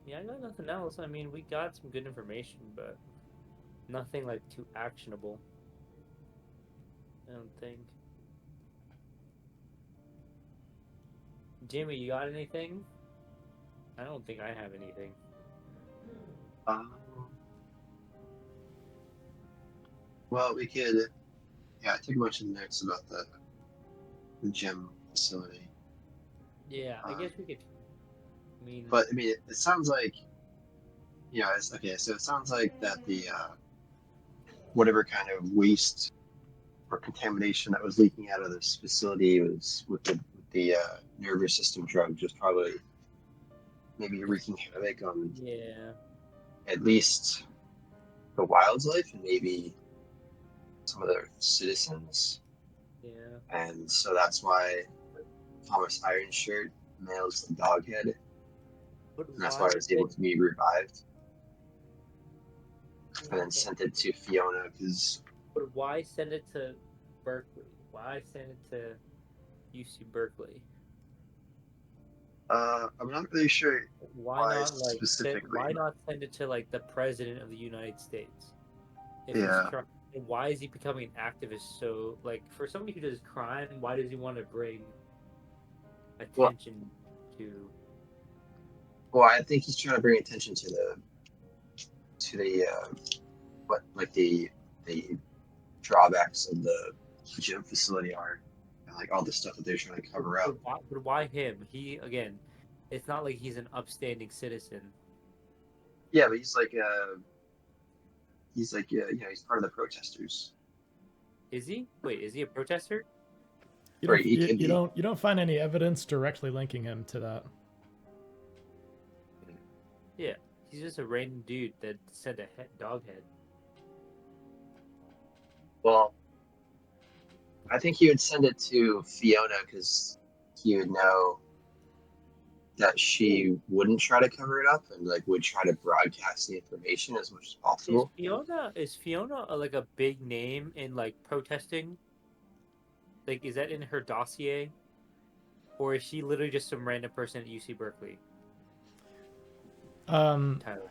Yeah, I got nothing else. I mean, we got some good information, but nothing like too actionable. I don't think. Jimmy, you got anything? I don't think I have anything. Well, we could. Yeah, I took a bunch of notes about the gym facility. Yeah, I guess we could. I mean, But I mean, it sounds like, it's okay. So it sounds like that the whatever kind of waste or contamination that was leaking out of this facility was with the nervous system drug, just probably maybe wreaking havoc on yeah. at least the wildlife and maybe some of their citizens. Yeah. And so that's why Thomas Ironshirt mails the dog head. But And that's why it was able to be revived. And then sent it to Fiona because. But why send it to Berkeley? Why send it to UC Berkeley? I'm not really sure Why not like specifically. why not send it to like the president of the United States? If Yeah. he's and why is he becoming an activist? So like for somebody who does crime, why does he want to bring attention to? Well, I think he's trying to bring attention to the drawbacks of the gym facility are, and like all the stuff that they're trying to cover up. But why him? He again, it's not like he's an upstanding citizen. Yeah, but he's he's part of the protesters. Is he? Wait, is he a protester? You don't find any evidence directly linking him to that. Yeah, he's just a random dude that sent a dog head. Well, I think he would send it to Fiona because he would know that she wouldn't try to cover it up and like would try to broadcast the information as much as possible. Is Fiona like a big name in like protesting? Like, is that in her dossier, or is she literally just some random person at UC Berkeley?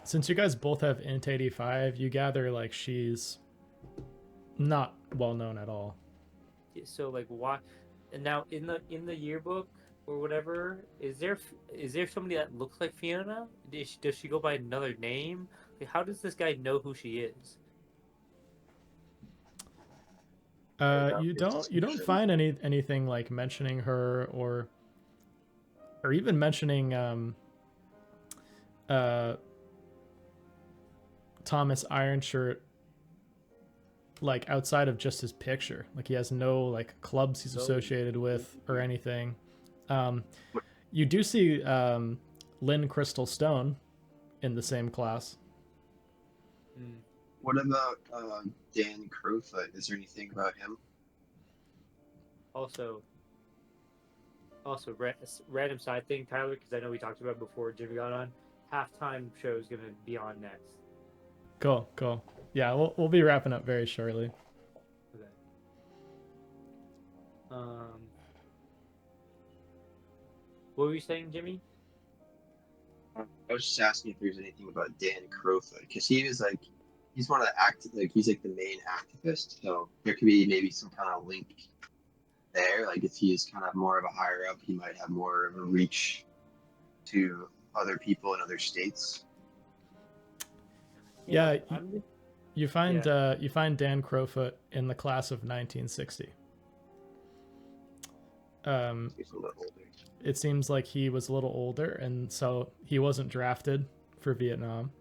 Since you guys both have int 85, you gather like she's not well known at all. So like why? And now in the yearbook, or whatever. Is there somebody that looks like Fiona? Does she go by another name? Like, how does this guy know who she is? You don't find anything like mentioning her or even mentioning uh Thomas Ironshirt, like outside of just his picture. Like he has no like clubs he's associated with or anything. Um, you do see Lynn Crystal Stone in the same class. Hmm. What about Dan Crowfoot? Is there anything about him? Also, random side thing, Tyler, because I know we talked about it before Jimmy got on. Halftime show is gonna be on next. Cool. Yeah, we'll be wrapping up very shortly. Okay. Um, what were you saying, Jimmy? I was just asking if there's anything about Dan Crowfoot because he was like, he's one of the he's like the main activist. So there could be maybe some kind of link there. Like if he's kind of more of a higher up, he might have more of a reach to other people in other states. Yeah, I'm you find Dan Crowfoot in the class of 1960. He's a little older. It seems like he was a little older, and so he wasn't drafted for Vietnam.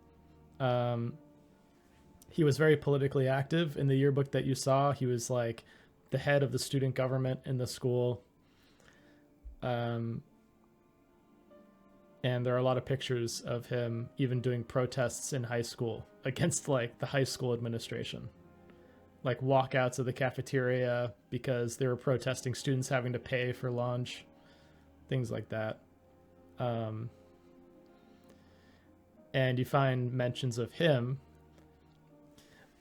He was very politically active. In the yearbook that you saw, he was like the head of the student government in the school. And there are a lot of pictures of him even doing protests in high school against like the high school administration, like walkouts of the cafeteria because they were protesting students having to pay for lunch, things like that. And you find mentions of him,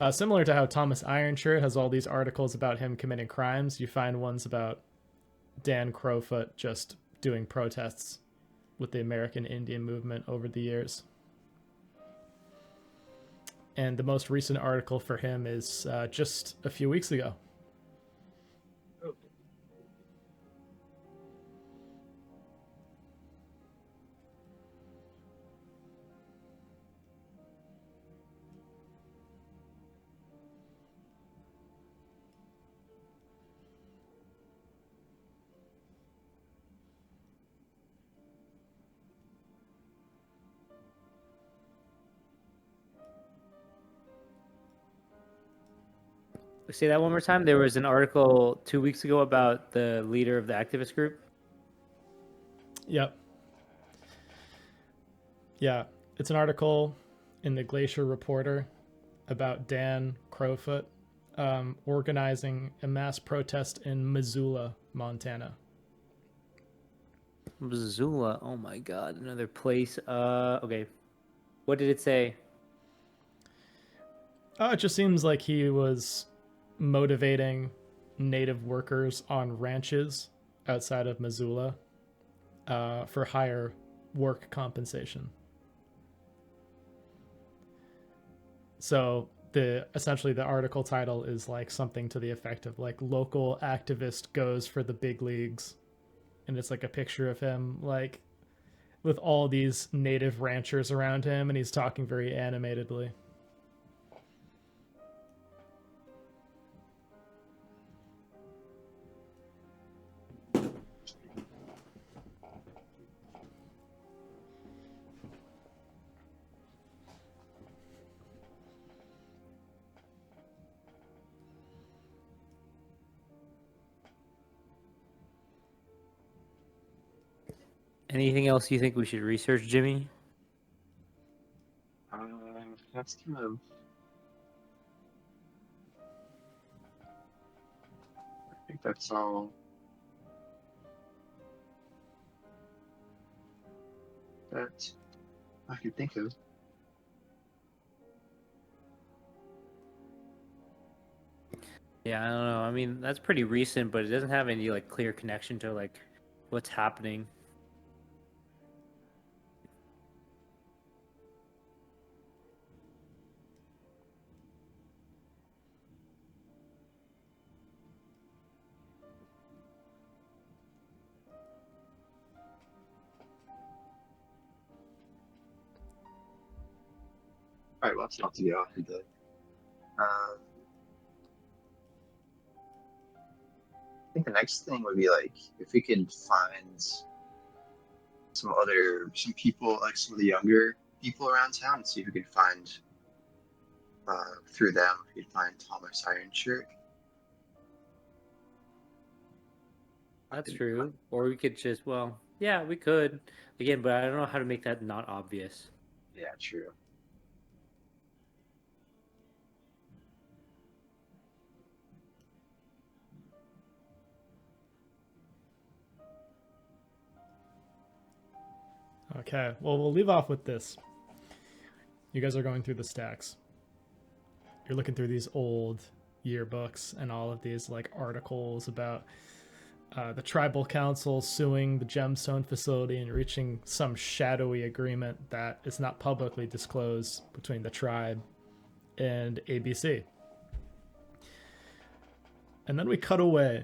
similar to how Thomas Ironshirt has all these articles about him committing crimes. You find ones about Dan Crowfoot just doing protests with the American Indian movement over the years. And the most recent article for him is just a few weeks ago. Say that one more time. There was an article 2 weeks ago about the leader of the activist group. Yep. Yeah, it's an article in the Glacier Reporter about Dan Crowfoot organizing a mass protest in Missoula, Montana. Missoula. Oh my God, another place. Okay. What did it say? It just seems like he was motivating native workers on ranches outside of Missoula for higher work compensation. So essentially the article title is like something to the effect of like local activist goes for the big leagues, and it's like a picture of him like with all these native ranchers around him, and he's talking very animatedly. Anything else you think we should research, Jimmy? That's kind of. I think that's all that I can think of. Yeah, I don't know. I mean, that's pretty recent, but it doesn't have any like clear connection to like what's happening. All right, well, that's not to go. I think the next thing would be like if we could find some people, like some of the younger people around town, and see if we could find through them, if we could find Thomas Ironshirt. That's true. Or we could just, well, yeah, we could. Again, but I don't know how to make that not obvious. Yeah, true. Okay, well, we'll leave off with this. You guys are going through the stacks. You're looking through these old yearbooks and all of these like articles about the tribal council suing the gemstone facility and reaching some shadowy agreement that is not publicly disclosed between the tribe and ABC. And then we cut away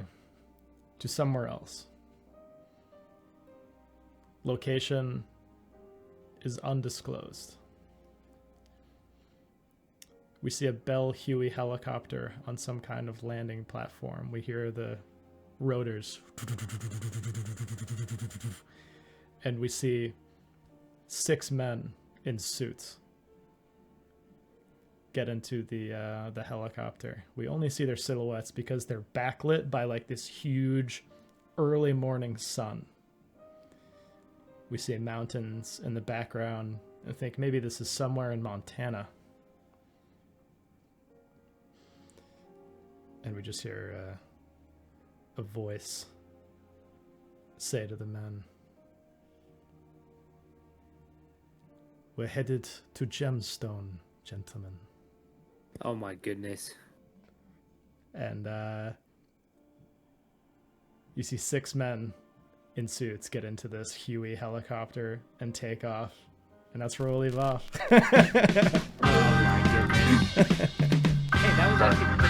to somewhere else. Location is undisclosed. We see a Bell Huey helicopter on some kind of landing platform. We hear the rotors. And we see 6 men in suits get into the helicopter. We only see their silhouettes because they're backlit by like this huge early morning sun. We see mountains in the background. I think maybe this is somewhere in Montana. And we just hear a voice say to the men, "We're headed to Gemstone, gentlemen." Oh my goodness. And you see 6 men in suits get into this Huey helicopter and take off. And that's where we'll leave off. Oh my goodness. Hey, that was actually